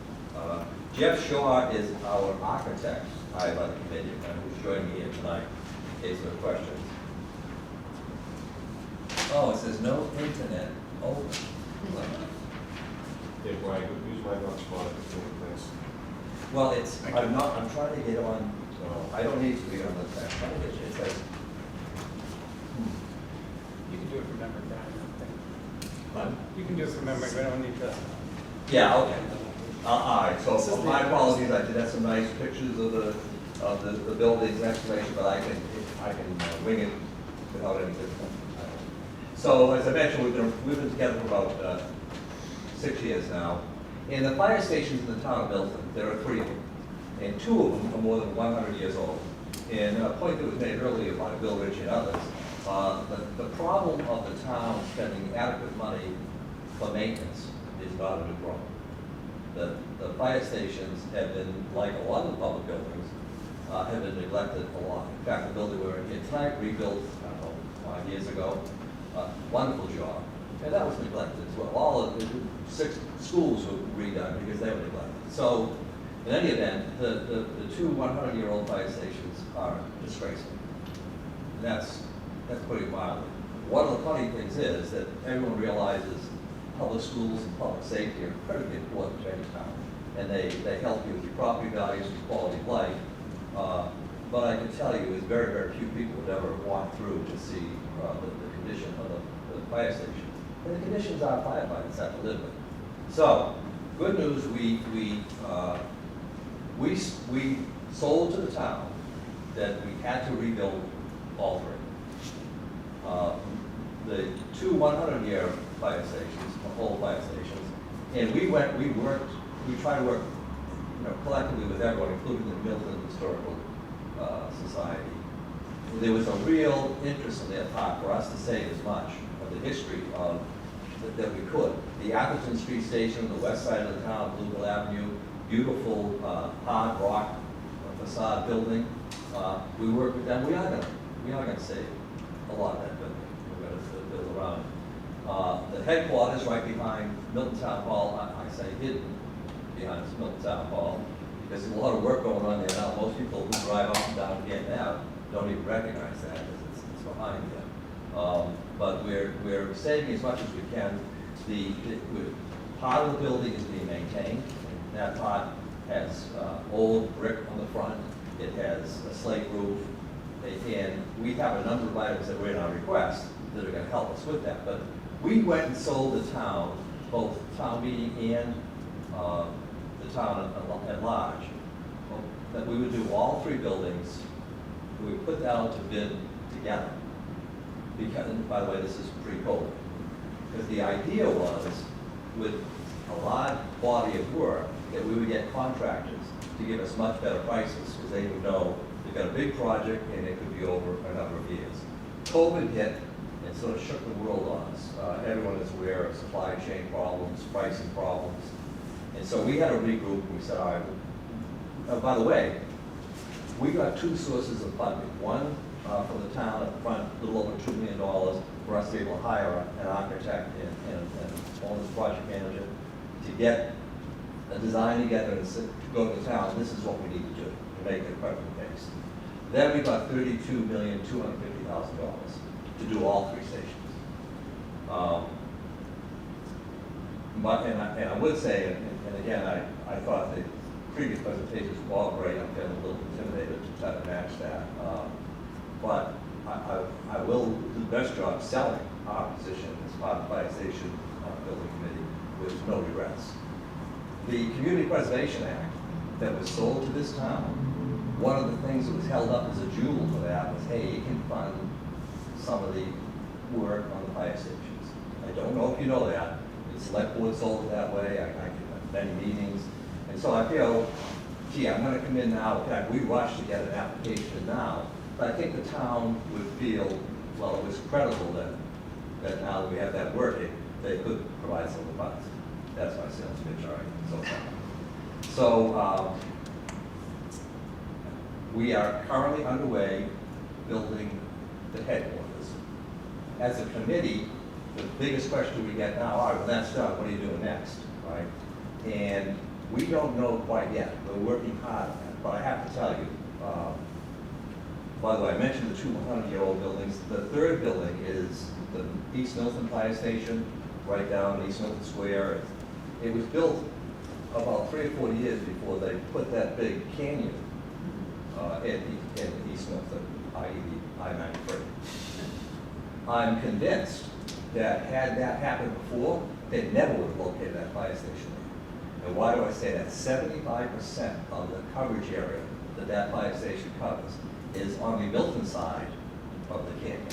Jeff Shaw is our architect hired by the committee, and who's joining me here tonight in case there are questions. Oh, it says no internet open. Yeah, Brian, use my hotspot at the place. Well, I'm trying to get on, I don't need to be on the, I'm trying to get, it says, You can do it from memory, Brian. What? You can do it from memory, I don't need to. Yeah, okay. All right, so my apologies, I did have some nice pictures of the building's explanation, but I can wing it without any difficulty. So as I mentioned, we've been together for about 6 years now. In the fire stations in the town of Milton, there are 3 of them, and 2 of them are more than 100 years old. And a point that was made earlier by Bill Ritchie and others, the problem of the town spending adequate money for maintenance is not a new problem. The fire stations have been, like a lot of the public buildings, have been neglected a lot. In fact, the building we're in tonight, rebuilt, I don't know, 5 years ago. Wonderful job, and that was neglected as well. All of the 6 schools were redone because they were neglected. So, in any event, the 2 100-year-old fire stations are disgraceful. And that's putting it mildly. One of the funny things is that everyone realizes public schools and public safety are critically important to any town, and they help you with your property values and quality of life. But I can tell you, there's very, very few people who ever walk through to see the condition of the fire station. And the conditions our firefighters have to live with. So, good news, we sold to the town that we had to rebuild all 3. The 2 100-year fire stations, old fire stations, and we tried to work collectively with everyone, including the Milton Historical Society. There was a real interest on their part for us to save as much of the history of that we could. The Atherton Street Station, the west side of the town, Bluegill Avenue, beautiful hard rock facade building. We work with them. We are gonna save a lot of that building. We're gonna build around it. The headquarters right behind Milton Town Hall, I say hidden behind Milton Town Hall. There's a lot of work going on there now. Most people who drive up and down Canton Ave don't even recognize that because it's behind there. But we're saving as much as we can. Part of the building is being maintained. That part has old brick on the front. It has a slate roof. And we have a number of items that were in our request that are going to help us with that. But we went and sold the town, both town meeting and the town at large, that we would do all three buildings. We would put that out to bid together. Because, by the way, this is pre-COVID. Because the idea was, with a large body of work, that we would get contractors to give us much better prices, because they would know they've got a big project and it could be over a number of years. COVID hit and sort of shook the world on us. Everyone is aware of supply chain problems, pricing problems. And so we had a regroup and we said, all right, by the way, we got two sources of funding. One from the town up front, a little over $2 million for us to be able to hire an architect and owner's project manager to get a design together and to go to the town. This is what we need to do to make it perfect case. Then we got $32,250,000 to do all three stations. And I would say, and again, I thought the previous presentations were all great. I'm feeling a little intimidated to try to match that. But I will do the best job selling our position as part of the Fire Station Building Committee with no regrets. The Community Preservation Act that was sold to this town, one of the things that was held up as a jewel for that was, hey, you can fund some of the work on the fire stations. I don't know if you know that. The select board sold it that way. I can have many meetings. And so I feel, gee, I'm going to come in now. In fact, we rushed to get an application now. But I think the town would feel, well, it was credible that now that we have that working, they could provide some of the funds. That's my sales pitch, all right, so we are currently underway building the headquarters. As a committee, the biggest question we get now, all right, well, that's done, what are you doing next, right? And we don't know quite yet. We're working hard on that, but I have to tell you, by the way, I mentioned the 200-year-old buildings. The third building is the East Milton Fire Station, right down East Milton Square. It was built about 3 or 4 years before they put that big canyon in East Milton, i.e. the I-93. I'm convinced that had that happened before, they never would have located that fire station there. And why do I say that? 75% of the coverage area that fire station covers is on the Milton side of the canyon.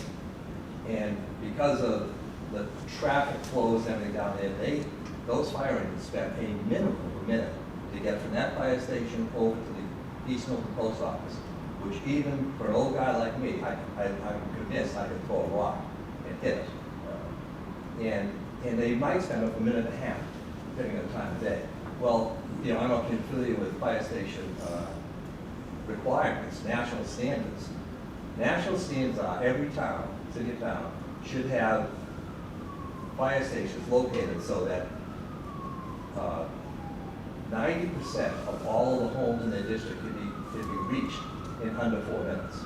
And because of the traffic flows and everything down there, those fire engines spend a minimum of a minute to get from that fire station over to the East Milton Post Office, which even for an old guy like me, I'm convinced I could throw a rock and hit it. And they might spend up a minute and a half, depending on the time of day. Well, you know, I'm not familiar with fire station requirements, national standards. National standards are every town, city of town, should have fire stations located so that 90% of all the homes in their district can be reached in under 4 minutes.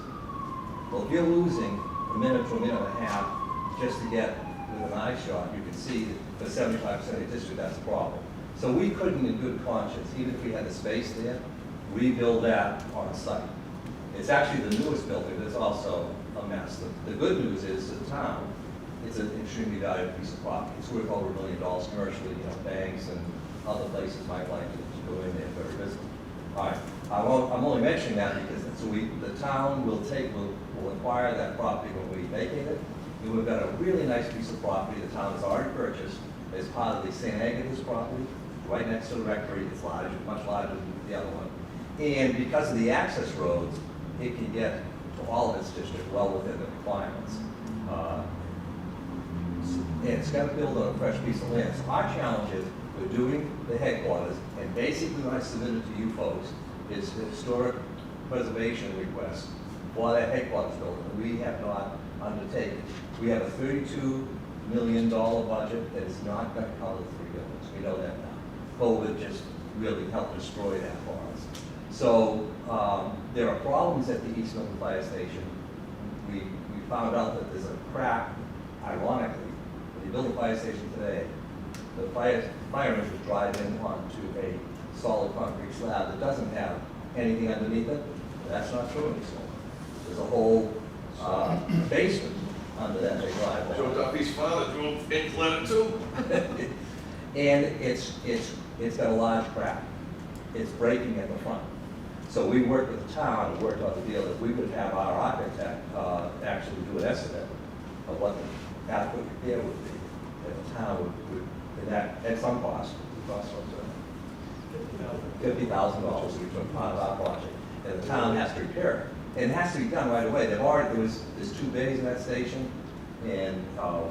Well, if you're losing a minute to a minute and a half just to get with an eye shot, you can see that for 75% of the district, that's a problem. So we couldn't, in good conscience, even if we had the space there, rebuild that on site. It's actually the newest building, but it's also a mess. The good news is to the town, it's an extremely valuable piece of property. It's worth over $1 million commercially. You know, banks and other places might like to go in there for a visit. All right, I'm only mentioning that because the town will acquire that property when we vacate it. And we've got a really nice piece of property the town has already purchased as part of the St. Agnes property, right next to the rectory. It's larger, much larger than the other one. And because of the access roads, it can get to all of its district well within the requirements. and it's got to build on a fresh piece of land. So our challenge is, we're doing the headquarters, and basically what I submitted to you folks is the historic preservation request for that headquarters building, that we have not undertaken. We have a $32 million budget that is not going to cover the 3 buildings. We know that now. COVID just really helped destroy that for us. So there are problems at the East Milton Fire Station. We found out that there's a crack, ironically, when you build a fire station today, the fire engines drive in onto a solid concrete slab that doesn't have anything underneath it. That's not true anymore. There's a whole basement under that they drive on. Joe Duffy's father drove in letter too. And it's got a large crack. It's breaking at the front. So we worked with the town and worked out the deal that we could have our architect actually do an estimate of what the adequate repair would be. And the town would and that at some cost, it cost $50,000, we took part of our project. And the town has to repair it. And it has to be done right away. There's 2 bays in that station, and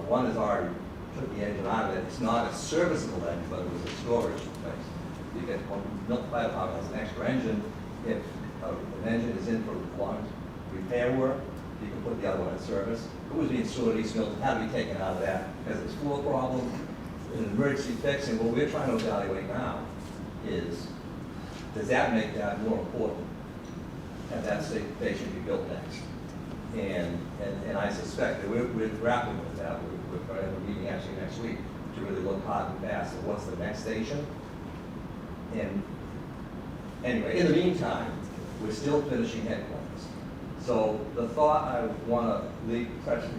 one has already took the engine out of it. It's not a serviceable engine, but it was a storage place. You get one Milton Fire Department has an extra engine. If an engine is in for long repair work, you can put the other one in service. It was being stored at East Milton, had to be taken out of that because it's floor problem, an emergency fix. And what we're trying to evaluate now is, does that make that more important? And that station be built next. And I suspect that we're grappling with that. We're going to have a meeting actually next week to really look hard and fast at what's the next station. And anyway, in the meantime, we're still finishing headquarters. So the thought I want to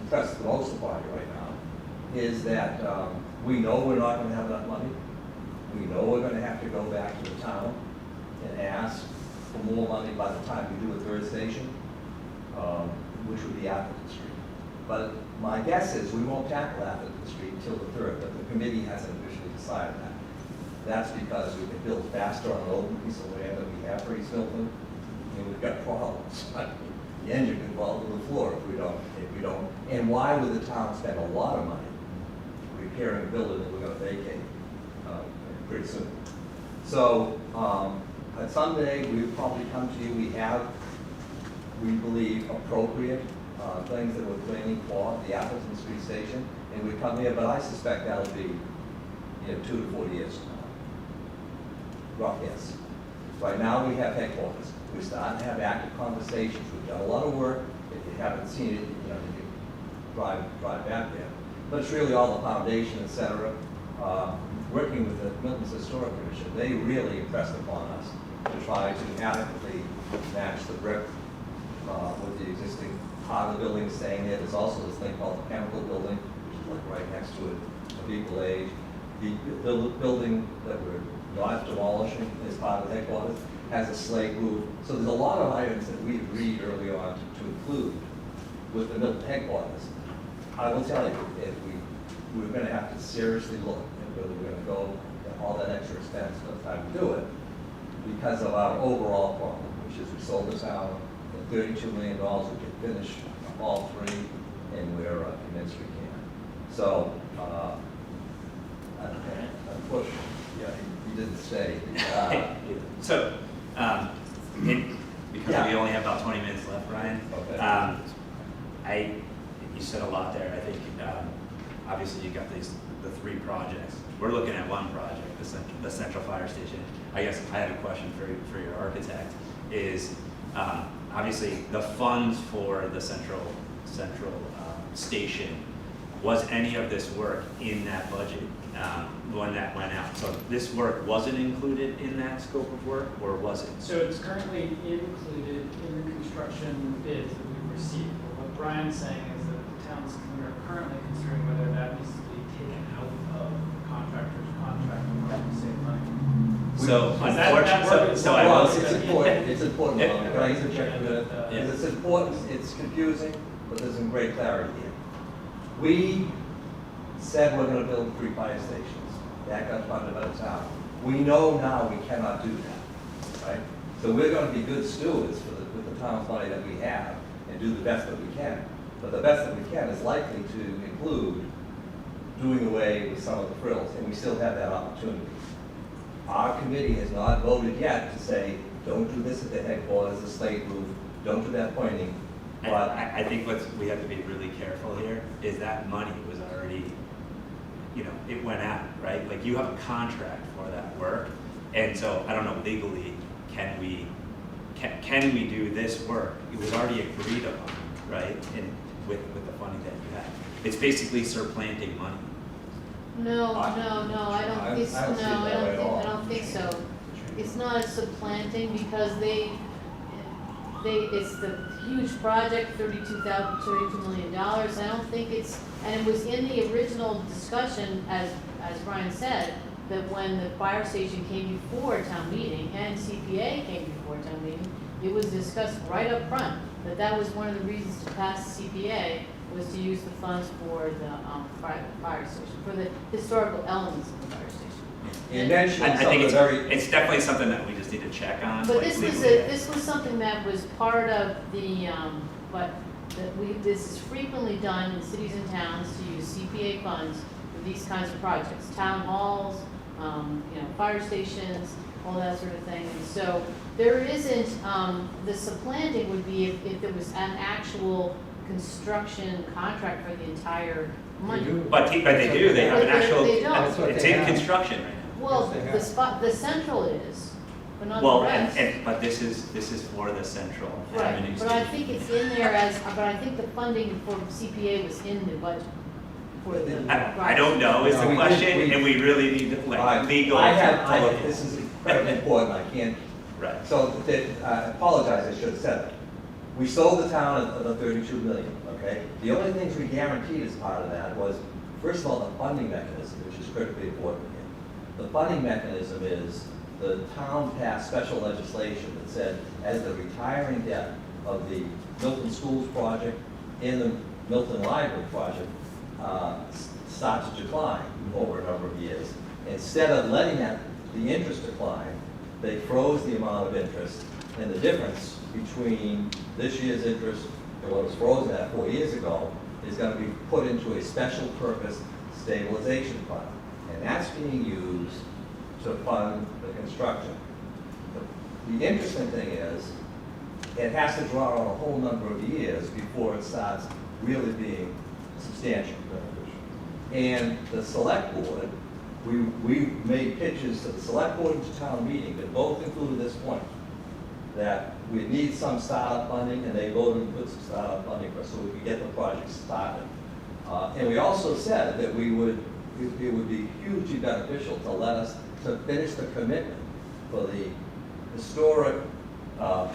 press the most upon you right now is that we know we're not going to have enough money. We know we're going to have to go back to the town and ask for more money by the time we do a 3rd station, which would be Atherton Street. But my guess is we won't tackle Atherton Street until the 3rd, but the committee hasn't officially decided that. That's because we can build faster on an open piece of land that we have for East Milton, and we've got problems. The engine can fall to the floor if we don't. And why would the town spend a lot of money repairing a building that we're going to vacate pretty soon? So someday we'll probably come to you. We have, we believe, appropriate things that we're planning for the Atherton Street Station, and we come here. But I suspect that'll be 2 to 4 years from now. Rough guess. Right now we have headquarters. We're starting to have active conversations. We've done a lot of work. If you haven't seen it, you can drive back there. But it's really all the foundation, et cetera. Working with the Milton's Historic Commission, they really impressed upon us to try to adequately match the brick with the existing part of the building staying there. There's also this thing called the chemical building, which is like right next to it, of equal age. The building that we're not demolishing as part of the headquarters has a slate roof. So there's a lot of items that we agreed early on to include with the Milton headquarters. I will tell you, if we're going to have to seriously look at whether we're going to go at all that extra expense by the time we do it, because of our overall problem, which is we sold the town at $32 million. We can finish all 3, and we're convinced we can. So, unfortunately, yeah, he didn't say. So, because we only have about 20 minutes left, Brian. Okay. You said a lot there. I think obviously you got the 3 projects. We're looking at one project, the central fire station. I guess I had a question for your architect. Is obviously the funds for the central station. Was any of this work in that budget when that went out? So this work wasn't included in that scope of work, or was it? So it's currently included in the construction bids that we've received. But what Brian's saying is that the town's currently considering whether that needs to be taken out of the contractor's contract in order to save money. So It's important. It's important. Can I interject a minute? Yeah. It's important. It's confusing, but there's some great clarity here. We said we're going to build 3 fire stations. That got funded by the town. We know now we cannot do that, right? So we're going to be good stewards with the town's money that we have and do the best that we can. But the best that we can is likely to include doing away with some of the frills, and we still have that opportunity. Our committee has not voted yet to say, don't do this at the headquarters, the slate roof, don't do that pointing. But I think we have to be really careful here is that money was already, it went out, right? Like you have a contract for that work. And so I don't know legally, can we do this work? It was already agreed upon, right? And with the funding that you have. It's basically supplanting money. No, I don't think so. I don't see it that way at all. I don't think so. It's not a supplanting because it's the huge project, $32 million. I don't think and it was in the original discussion, as Brian said, that when the fire station came before town meeting and CPA came before town meeting, it was discussed right up front that was one of the reasons to pass the CPA was to use the funds for the fire station, for the historical elements of the fire station. you mentioned I something think very. it's definitely something that we just need to check on. But like, this was legally. this was something that was part of the, this is frequently done in cities and towns to use CPA funds for these kinds of projects, town halls, fire stations, all that sort of thing. And so there isn't, the supplanting would be if there was an actual construction contract for the entire money. But they do, they have an actual, They don't. That's what it's they in have. construction right now. Well, Yes, they have. the central is, but not Well, the rest. but this is for the central Right, avenue but I station. think it's in there but I think the funding for CPA was in the budget for the. I don't know is No, the we question, did- and we really need to, like, legal. This is incredibly important, I can't. Right. So, I apologize, I should have said it. We sold the town of the 32 million, okay? The only things we guaranteed as part of that was, first of all, the funding mechanism, which is critically important here. The funding mechanism is the town passed special legislation that said, as the retiring debt of the Milton Schools project and the Milton Library project start to decline over a number of years, instead of letting the interest decline, they froze the amount of interest, and the difference between this year's interest and what was frozen at 4 years ago is going to be put into a special purpose stabilization fund. And that's being used to fund the construction. The interesting thing is, it has to draw on a whole number of years before it starts really being substantial. And the select board, we made pitches to the select board and to town meeting that both included this point, that we need some startup funding, and they voted to put some startup funding for us so we could get the project started. And we also said that it would be hugely beneficial to let us to finish the commitment for the historic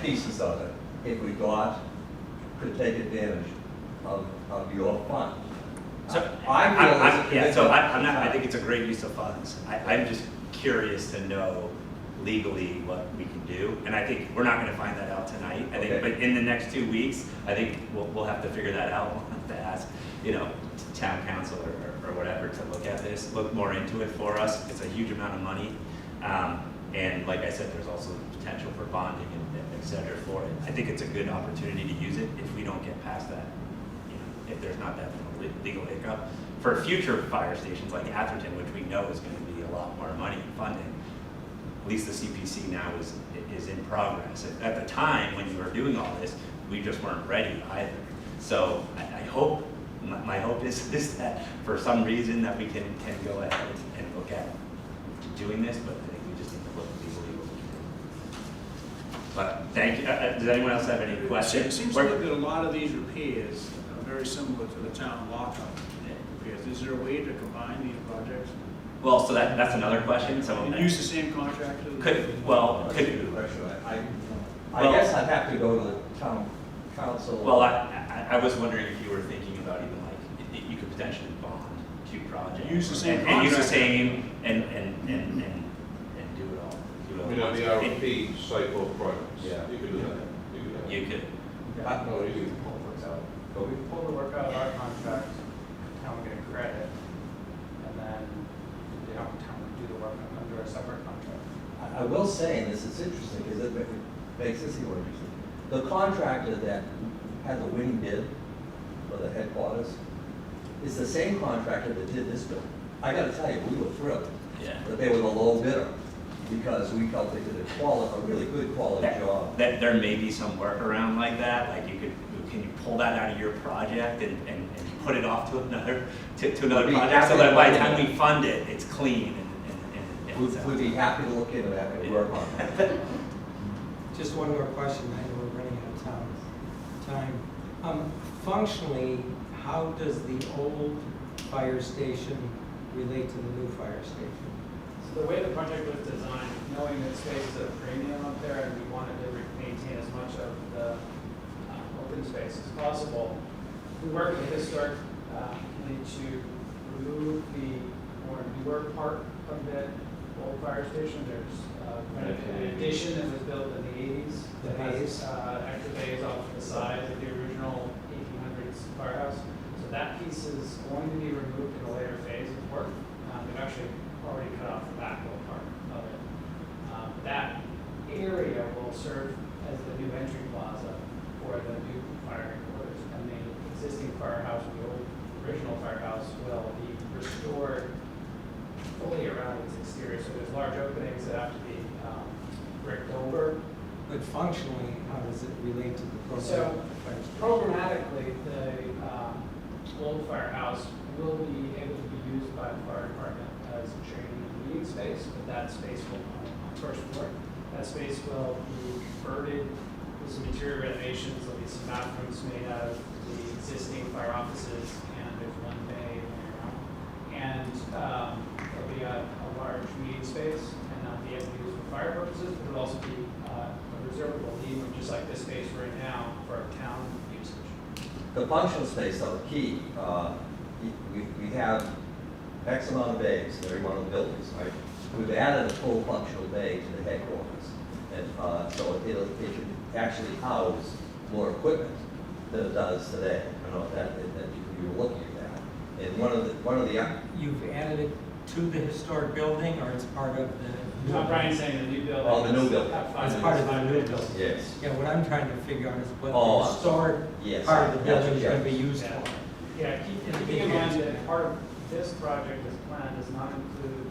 pieces of it if we could take advantage of your fund. So I think it's a great use of funds. I'm just curious to know legally what we can do, and I think we're not going to find that out tonight. I think, Okay. but in the next 2 weeks, I think we'll have to figure that out. We'll have to ask, town council or whatever to look at this, look more into it for us. It's a huge amount of money, and like I said, there's also potential for bonding and et cetera for it. I think it's a good opportunity to use it if we don't get past that. If there's not that legal hiccup for future fire stations like Atherton, which we know is going to be a lot more money in funding. At least the CPC now is in progress. At the time when you were doing all this, we just weren't ready either. So I hope, my hope is that for some reason that we can go ahead and look at doing this, but I think we just need to look legally what we can do. But thank you. Does anyone else have any questions? It seems to me that a lot of these repairs are very similar to the town lockup repairs. Is there a way to combine these projects? Well, so that's another question. So And use the same contractor? I guess I'd have to go to the town council. Well, I was wondering if you were thinking about even like, you could potentially bond two projects. Use the same and use the contractor. same, and do it all. I mean, on the RFP, cite both projects. Yeah. You could do that. You could. No, you could. So we pull the work out of our contract, town will get a credit, and then, town would do the work under a separate contract. I will say, and this is interesting, because it makes this even interesting. The contractor that had the winning bid for the headquarters It's the same contractor that did this building. I gotta tell you, we were thrilled Yeah. that they were the low bidder, because we felt they did a really good quality job. That there may be some workaround like that, like can you pull that out of your project and put it off to another We'd be project, so that by the happy to time we fund it, it's clean and We'd be happy to look into that and work on that. Just one more question, I know we're running out of time. Functionally, how does the old fire station relate to the new fire station? So the way the project was designed, knowing that space is a premium up there and we wanted to maintain as much of the open space as possible, we worked with the historic committee to remove the more newer part of that old fire station. There's an addition that was built in the 80s that has extra bays off the sides of the original 1800s firehouse. So that piece is going to be removed in a later phase of work. They've actually already cut off the back little part of it. That area will serve as the new entry plaza for the new fire headquarters, and the existing firehouse, the old original firehouse, will be restored fully around its exterior. So there's large openings that have to be bricked over. But functionally, how does it relate to the program? So programmatically, the old firehouse will be able to be used by the fire department as a training and meeting space, but that space will, on first floor, that space will be converted with some interior renovations. There'll be some bathrooms made out of the existing fire offices, and there's one bay around. And there'll be a large meeting space, and that'll be able to be used for fire purposes, but it'll also be a reservable meeting room, just like this space right now, for town usage. The functional space, though, key, we have X amount of bays in every one of the buildings, right? We've added a full functional bay to the headquarters. And so it can actually house more equipment than it does today. I don't know if that you were looking at that. And one of the You've added it to the historic building, or it's part of the? Brian's saying the new building. Oh, the new building. It's part of the new building? Yes. Yeah, what I'm trying to figure out is what Oh, the historic yes. part of the That's building is what going to be you- used Yeah. for. Yeah, keeping in mind that part of this project, this plan does not include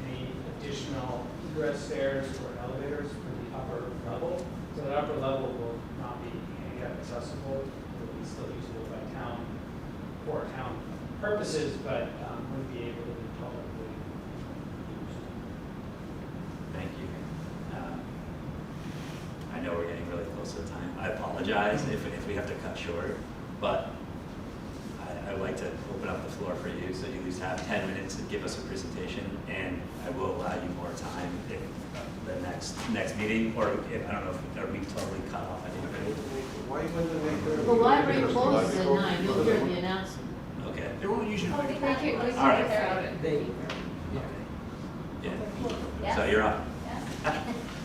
any additional egress stairs or elevators for the upper level. So the upper level will not be handicap accessible. It will be still usable by town for town purposes, but wouldn't be able to be publicly used. Thank you. I know we're getting really close to the time. I apologize if we have to cut short, but I would like to open up the floor for you, so you at least have 10 minutes to give us a presentation, and I will allow you more time if the next meeting, or if, I don't know, if are we totally cut off anybody? Why when the neighbor? The library closes at 9, you'll hear the announcement. Okay. They won't usually. Oh, thank you. All right. They, Yeah. So you're up.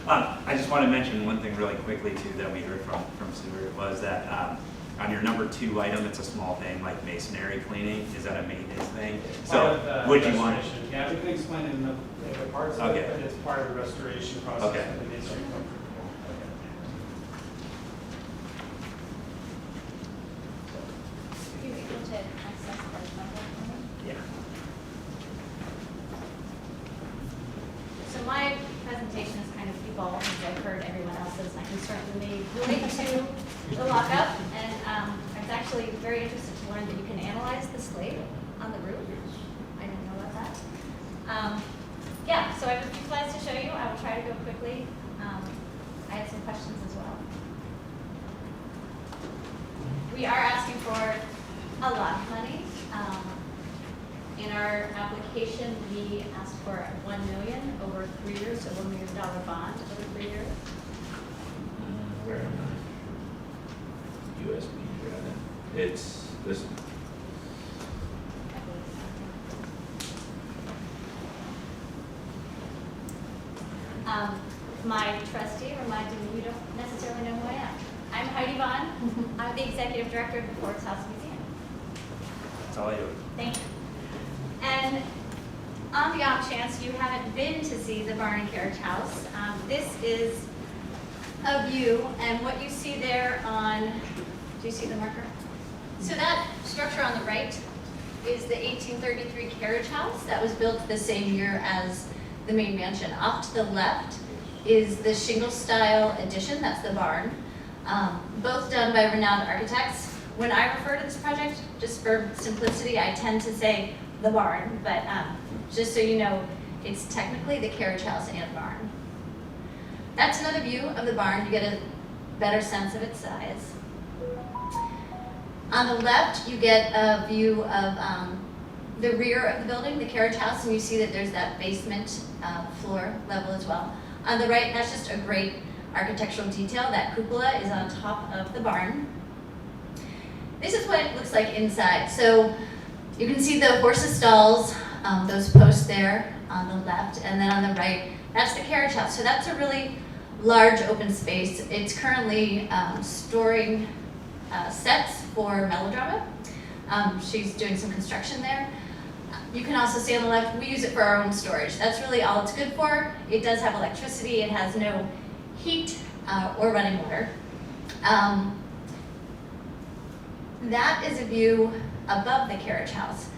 I just want to mention one thing really quickly too that we heard from Stuart was that on your number 2 item, it's a small thing like masonry cleaning. Is that a maintenance thing? Part of the would you want? restoration. Yeah, we can explain it in the later parts of Okay. it, but it's part of the restoration process Okay. of the masonry. Are you able to access the bundle for me? Yeah. So my presentation is kind of evolved as I've heard everyone else's. I can certainly relate to the lockup, and I was actually very interested to learn that you can analyze the slate on the roof. I didn't know about that. Yeah, so I have a few slides to show you. I will try to go quickly. I have some questions as well. We are asking for a lot of money. In our application, we asked for $1 million over 3 years, so $1 million bond over 3 years. Where am I? USB drive. It's this one. My trustee reminded me you don't necessarily know who I am. I'm Heidi Vaughn. I'm the executive director of the Ford's House Museum. That's all I do. Thank you. And on the off chance you haven't been to see the Barn and Carriage House, this is a view, and what you see there on, do you see the marker? So that structure on the right is the 1833 carriage house that was built the same year as the main mansion. Off to the left is the shingle style addition, that's the barn. Both done by renowned architects. When I refer to this project, just for simplicity, I tend to say the barn, but just so you know, it's technically the carriage house and barn. That's another view of the barn. You get a better sense of its size. On the left, you get a view of the rear of the building, the carriage house, and you see that there's that basement floor level as well. On the right, that's just a great architectural detail. That cupola is on top of the barn. This is what it looks like inside. So you can see the horses' stalls, those posts there on the left, and then on the right, that's the carriage house. So that's a really large open space. It's currently storing sets for melodrama. She's doing some construction there. You can also see on the left, we use it for our own storage. That's really all it's good for. It does have electricity. It has no heat or running water. That is a view above the carriage house.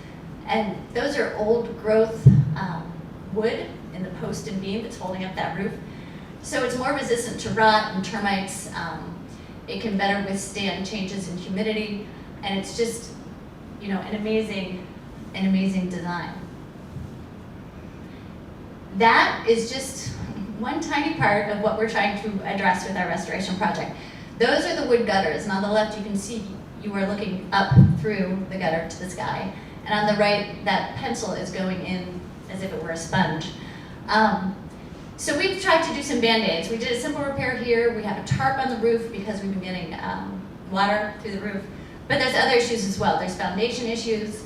And those are old growth wood in the post and beam that's holding up that roof. So it's more resistant to rot and termites. It can better withstand changes in humidity. And it's just, you know, an amazing design. That is just one tiny part of what we're trying to address with our restoration project. Those are the wood gutters, and on the left you can see you are looking up through the gutter to the sky. And on the right, that pencil is going in as if it were a sponge. So we've tried to do some Band-Aids. We did a simple repair here. We have a tarp on the roof because we've been getting water through the roof. But there's other issues as well. There's foundation issues.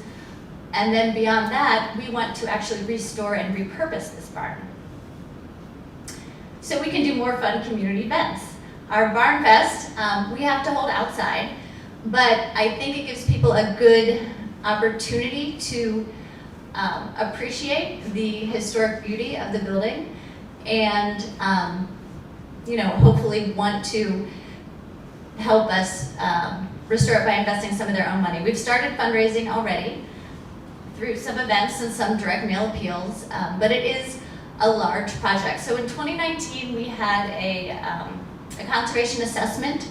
And then beyond that, we want to actually restore and repurpose this barn. So we can do more fun community events. Our Barn Fest, we have to hold outside, but I think it gives people a good opportunity to appreciate the historic beauty of the building and you know, hopefully want to help us restore it by investing some of their own money. We've started fundraising already through some events and some direct mail appeals, but it is a large project. So in 2019, we had a conservation assessment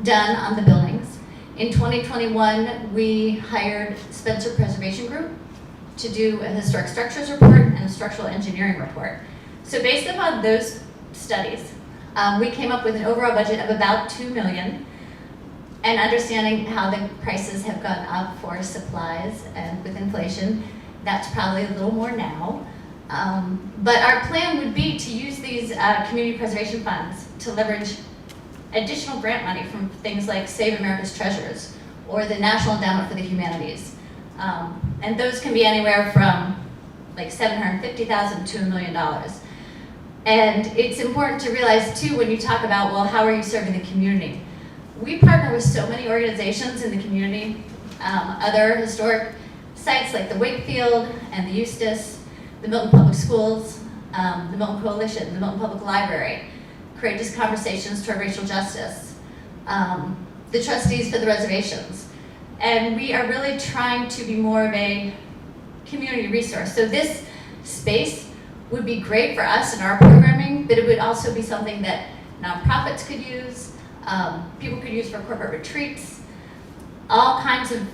done on the buildings. In 2021, we hired Spencer Preservation Group to do a historic structures report and a structural engineering report. So based upon those studies, we came up with an overall budget of about $2 million, and understanding how the prices have gone up for supplies and with inflation, that's probably a little more now. But our plan would be to use these community preservation funds to leverage additional grant money from things like Save America's Treasures or the National Endowment for the Humanities. And those can be anywhere from like $750,000 to $1 million. And it's important to realize too, when you talk about, well, how are you serving the community? We partner with so many organizations in the community, other historic sites like the Wakefield and the Eustis, the Milton Public Schools, the Milton Coalition, the Milton Public Library, Courageous Conversations Toward Racial Justice, the trustees for the reservations. And we are really trying to be more of a community resource. So this space would be great for us in our programming, but it would also be something that nonprofits could use, people could use for corporate retreats. All kinds of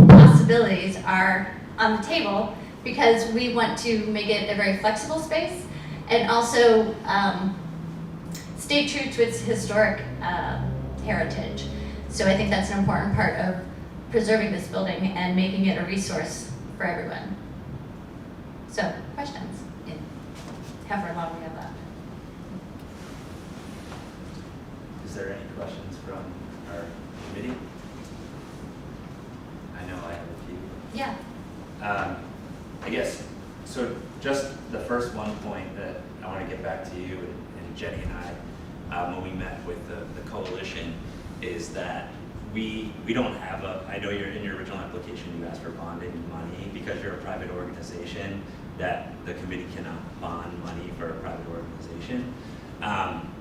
possibilities are on the table because we want to make it a very flexible space and also stay true to its historic heritage. So I think that's an important part of preserving this building and making it a resource for everyone. So, questions? In however long we have left. Is there any questions from our committee? I know I have a few. Yeah. I guess, so just the first one point that I want to get back to you and Jenny and I, when we met with the coalition, is that we don't have I know you're in your original application, you asked for bonding money because you're a private organization, that the committee cannot bond money for a private organization.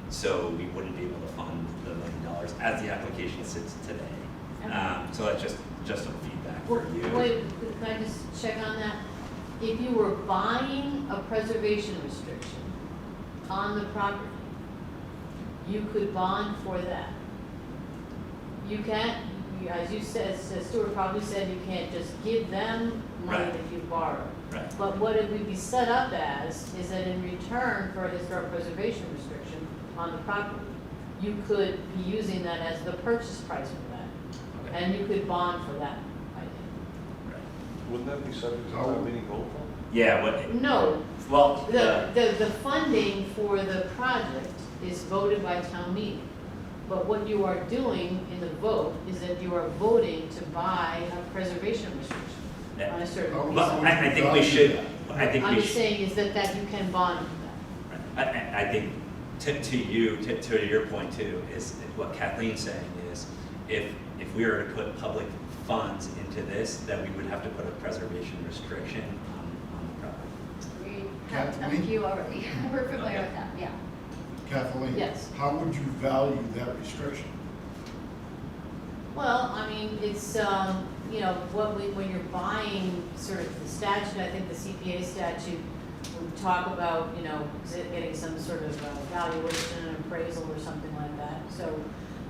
So we wouldn't be able to fund the $1 million as the application sits today. So that's just some feedback for you. Wait, can I just check on that? If you were buying a preservation restriction on the property, you could bond for that. You can't, as you said, as Stuart probably said, you can't just give them money Right. that you borrow. Right. But what it would be set up as is that in return for a historic preservation restriction on the property, you could be using that as the purchase price for that. Okay. And you could bond for that, I think. Right. Wouldn't that be subject to town meeting vote? Yeah, what, No, well, the funding for the project is voted by town meeting. But what you are doing in the vote is that you are voting to buy a preservation restriction on a certain piece. well, I think we should, I think I'm we just should. saying is that you can bond for that. I think to your point too, is what Kathleen's saying is, if we were to put public funds into this, then we would have to put a preservation restriction on the property. We have a Kathleen? few already. We're familiar with them, yeah. Kathleen? Yes. How would you value that restriction? Well, I mean, it's, you know, when you're buying sort of the statute, I think the CPA statute would talk about, you know, getting some sort of valuation and appraisal or something like that. So,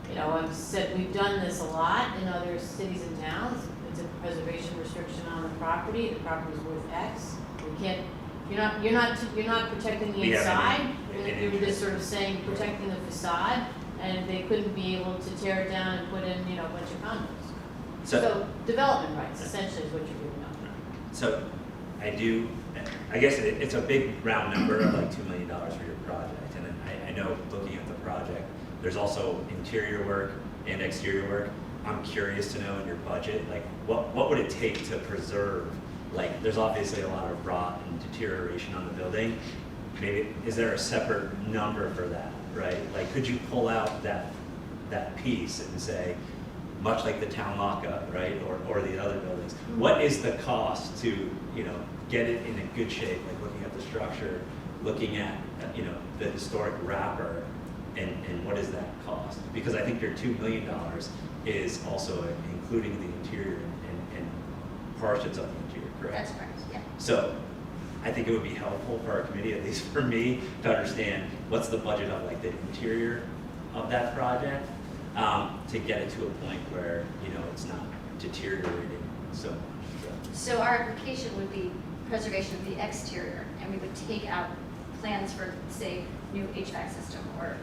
you know, I've said, we've done this a lot in other cities and towns. It's a preservation restriction on the property is worth X. We can't, you're not protecting the We have inside. any You were interest. just sort of saying protecting the facade, and they couldn't be able to tear it down and put in, you know, a bunch of condos. So development rights essentially is what you're giving up. So I guess it's a big round number of like $2 million for your project. And I know looking at the project, there's also interior work and exterior work. I'm curious to know in your budget, like what would it take to preserve, like there's obviously a lot of rot and deterioration on the building. Maybe, is there a separate number for that, right? Like could you pull out that piece and say, much like the town lockup, right, or the other buildings, what is the cost to, you know, get it in a good shape, like looking at the structure, looking at, you know, the historic wrapper, and what is that cost? Because I think your $2 million is also including the interior and portions of the interior, correct? That's correct, yeah. So I think it would be helpful for our committee, at least for me, to understand what's the budget of like the interior of that project, to get it to a point where, you know, it's not deteriorating so much. So our application would be preservation of the exterior, and we would take out plans for, say, new HVAC system or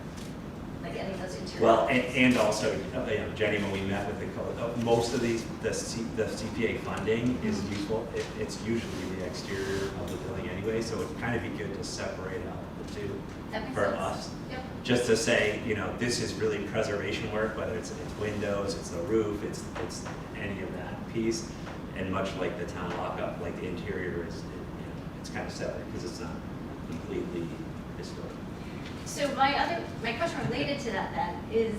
like any of those interior. Well, and also, you know, Jenny, when we met with the code, most of these, the CPA funding is useful. It's usually the exterior of the building anyway, so it'd kind of be good to separate out the two That makes for sense. us. Yep. Just to say, you know, this is really preservation work, whether it's windows, it's the roof, it's any of that piece. And much like the town lockup, like the interior is, you know, it's kind of separate because it's not completely historic. So my question related to that then is,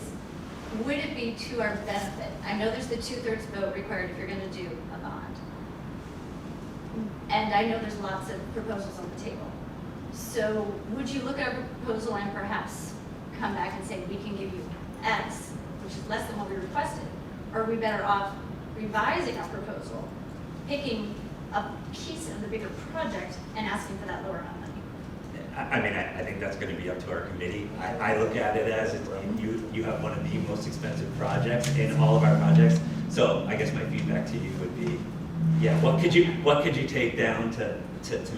would it be to our benefit? I know there's the 2/3 vote required if you're gonna do a bond. And I know there's lots of proposals on the table. So would you look at a proposal and perhaps come back and say, we can give you X, which is less than what we requested? Or are we better off revising our proposal, picking a piece of the bigger project and asking for that lower amount of money? I mean, I think that's going to be up to our committee. I look at it as you have one of the most expensive projects in all of our projects. So I guess my feedback to you would be, yeah, what could you take down to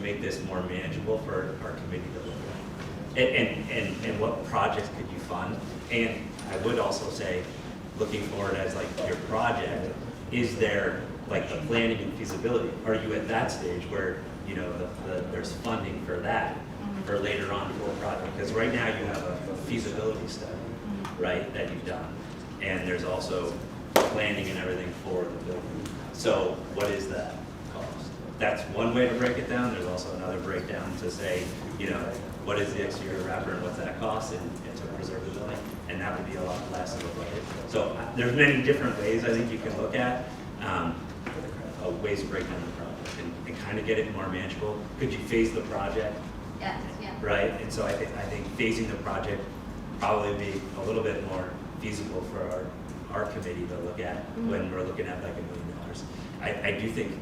make this more manageable for our committee to look at? And what projects could you fund? And I would also say, looking forward as like your project, is there like the planning and feasibility? Are you at that stage where, you know, there's funding for that for later on for a project? Because right now you have a feasibility study, right, that you've done. And there's also planning and everything for the building. So what is that cost? That's one way to break it down. There's also another breakdown to say, you know, what is the exterior wrapper and what's that cost and to preserve the building? And that would be a lot less of a budget. So there's many different ways I think you can look at ways to break down the project and kind of get it more manageable. Could you phase the project? Yeah, yeah. Right, and so I think phasing the project probably be a little bit more feasible for our committee to look at when we're looking at like $1 million. I do think,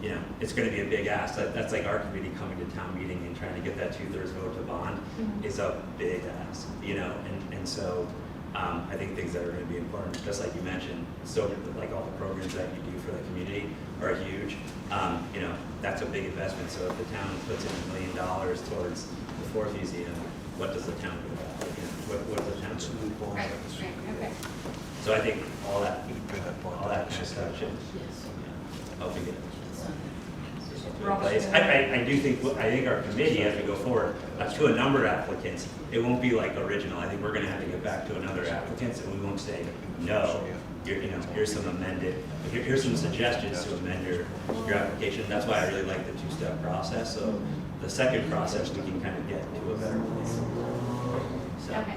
you know, it's gonna be a big ask. That's like our committee coming to town meeting and trying to get that 2/3 vote to bond is a big ask, you know, and so, I think things that are gonna be important, just like you mentioned, so like all the programs that you do for the community are huge. You know, that's a big investment, so if the town puts in $1 million towards the Fourth Museum, what does the town do about it? You know, what does the town do? Right, okay. So I think all that kind of stuff should help you get it. Place. I do think, I think our committee, as we go forward, to a number of applicants, it won't be like original. I think we're gonna have to get back to another applicants, and we won't say, no, you know, here's some amended, here's some suggestions to amend your application. That's why I really like the two-step process. So the second process, we can kind of get to a better place. So, Okay.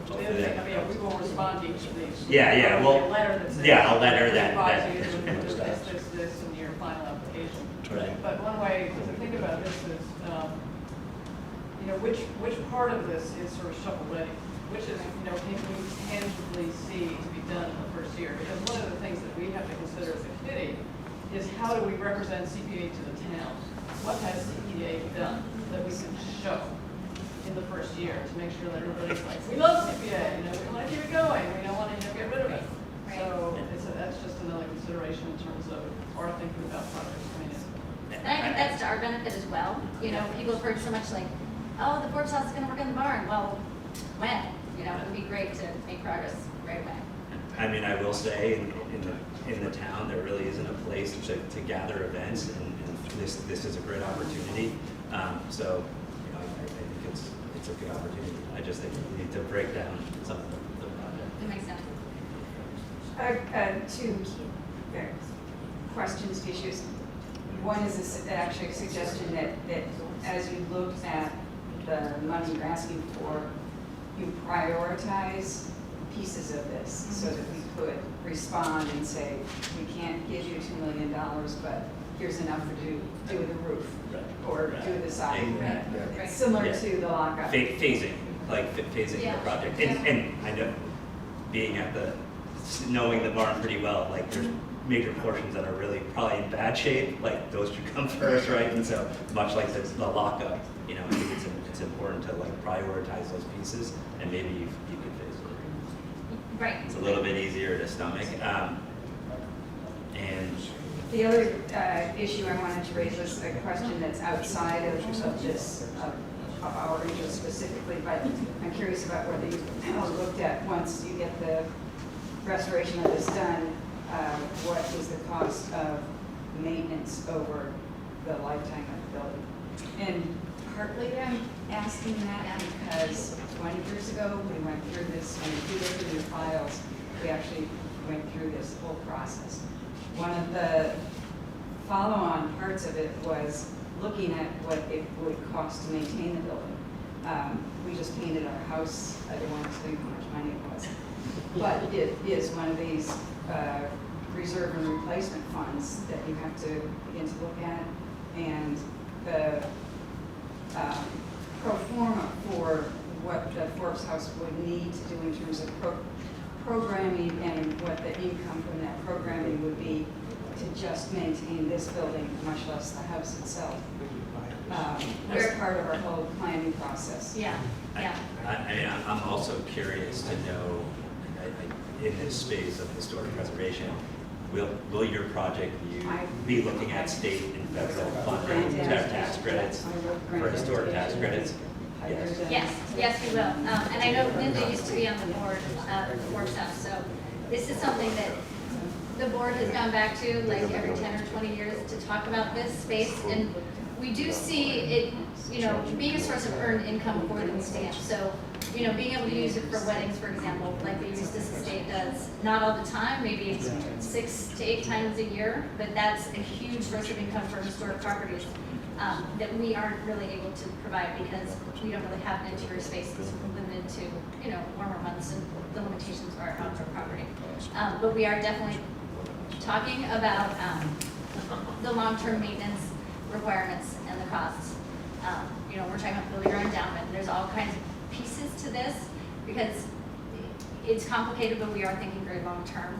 The other thing, I mean, we will respond to each of these. Yeah, well, A letter that says. yeah, I'll let her that- Advise you that- to do this in your final application. Right. But one way to think about this is, you know, which part of this is sort of shovel-ready? Which is, you know, can we tangibly see to be done in the first year? Because one of the things that we have to consider as a committee is how do we represent CPA to the town? What has CPA done that we can show in the first year to make sure that everybody's like, we love CPA, you know, we want to keep it going, we don't want to, you know, get rid of it. Right. So that's just another consideration in terms of our thinking about projects coming in. And I think that's to our benefit as well. You know, people have heard so much like, oh, the Forbes house is gonna work in the barn. Well, when? You know, it would be great to make progress right away. I mean, I will say, in the town, there really isn't a place to gather events, and this is a great opportunity. So, you know, I think it's a good opportunity. I just think we need to break down some of the project. It makes sense. Two questions, issues. One is actually a suggestion that as you look at the money you're asking for, you prioritize pieces of this so that we could respond and say, we can't give you $2 million, but here's enough to do the roof or do the siding. Right. Similar Yeah. to the lockup. Phasing the Yeah. project. And I know, being at knowing the barn pretty well, like there's major portions that are really probably in bad shape, like those should come first, right? And so much like the lockup, you know, I think it's important to like prioritize those pieces, and maybe you could phase it. Right. It's a little bit easier to stomach. And The other issue I wanted to raise was a question that's outside of this, of our interest specifically, but I'm curious about whether you've looked at, once you get the restoration of this done, what is the cost of maintenance over the lifetime of the building? And partly I'm asking that because 20 years ago, we went through this, and if you look in your files, we actually went through this whole process. One of the follow-on parts of it was looking at what it would cost to maintain the building. We just painted our house. I don't want to tell you how much money it was. But it is one of these reserve and replacement funds that you have to begin to look at. And the pro forma for what the Forbes house would need to do in terms of programming and what the income from that programming would be to just maintain this building, much less the house itself. As part of our whole planning process. Yeah, yeah. I mean, I'm also curious to know, in this space of historic preservation, will your project be looking at state and federal funding, tax credits, for historic tax credits? Yes, we will. And I know Linda used to be on the board of the Forbes House, so this is something that the board has gone back to like every 10 or 20 years to talk about this space. And we do see it, you know, being a source of earned income for the state. So, you know, being able to use it for weddings, for example, like the Eustace Estate does, not all the time, maybe 6 to 8 times a year, but that's a huge source of income for historic properties that we aren't really able to provide because we don't really have an interior space that's limited to, you know, warmer months and the limitations of our outdoor property. But we are definitely talking about the long-term maintenance requirements and the costs. You know, we're talking about building our endowment. There's all kinds of pieces to this because it's complicated, but we are thinking very long-term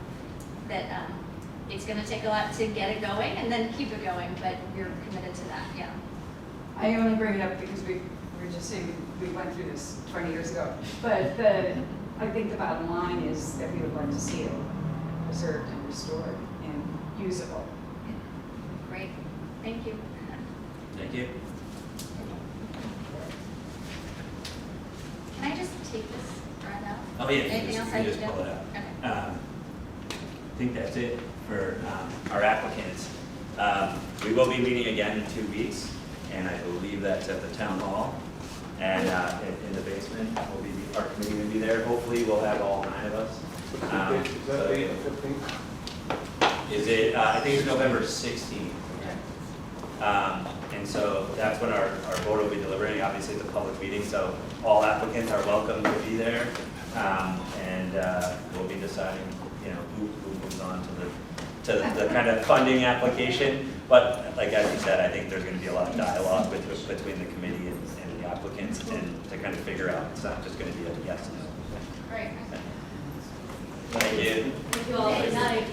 that it's gonna take a lot to get it going and then keep it going, but you're committed to that, yeah. I only bring it up because we were just saying, we went through this 20 years ago. But I think the bottom line is that we would like to see it preserved and restored and usable. Great, thank you. Thank you. Can I just take this right now? Oh, yeah, Anything you else can I just need to pull do? it out. Okay. I think that's it for our applicants. We will be meeting again in 2 weeks, and I believe that's at the town hall. And in the basement, our committee will be there. Hopefully, we'll have all 9 of us. Is that date the 15th? Is it, I think it's November 16th. And so that's when our board will be deliberating. Obviously, it's a public meeting, so all applicants are welcome to be there. And we'll be deciding, who moves on to the kind of funding application. But like as you said, I think there's going to be a lot of dialogue between the committee and the applicants, and to kind of figure out, it's not just going to be a yes, no. Great. Thank you. Thank you all. Good night.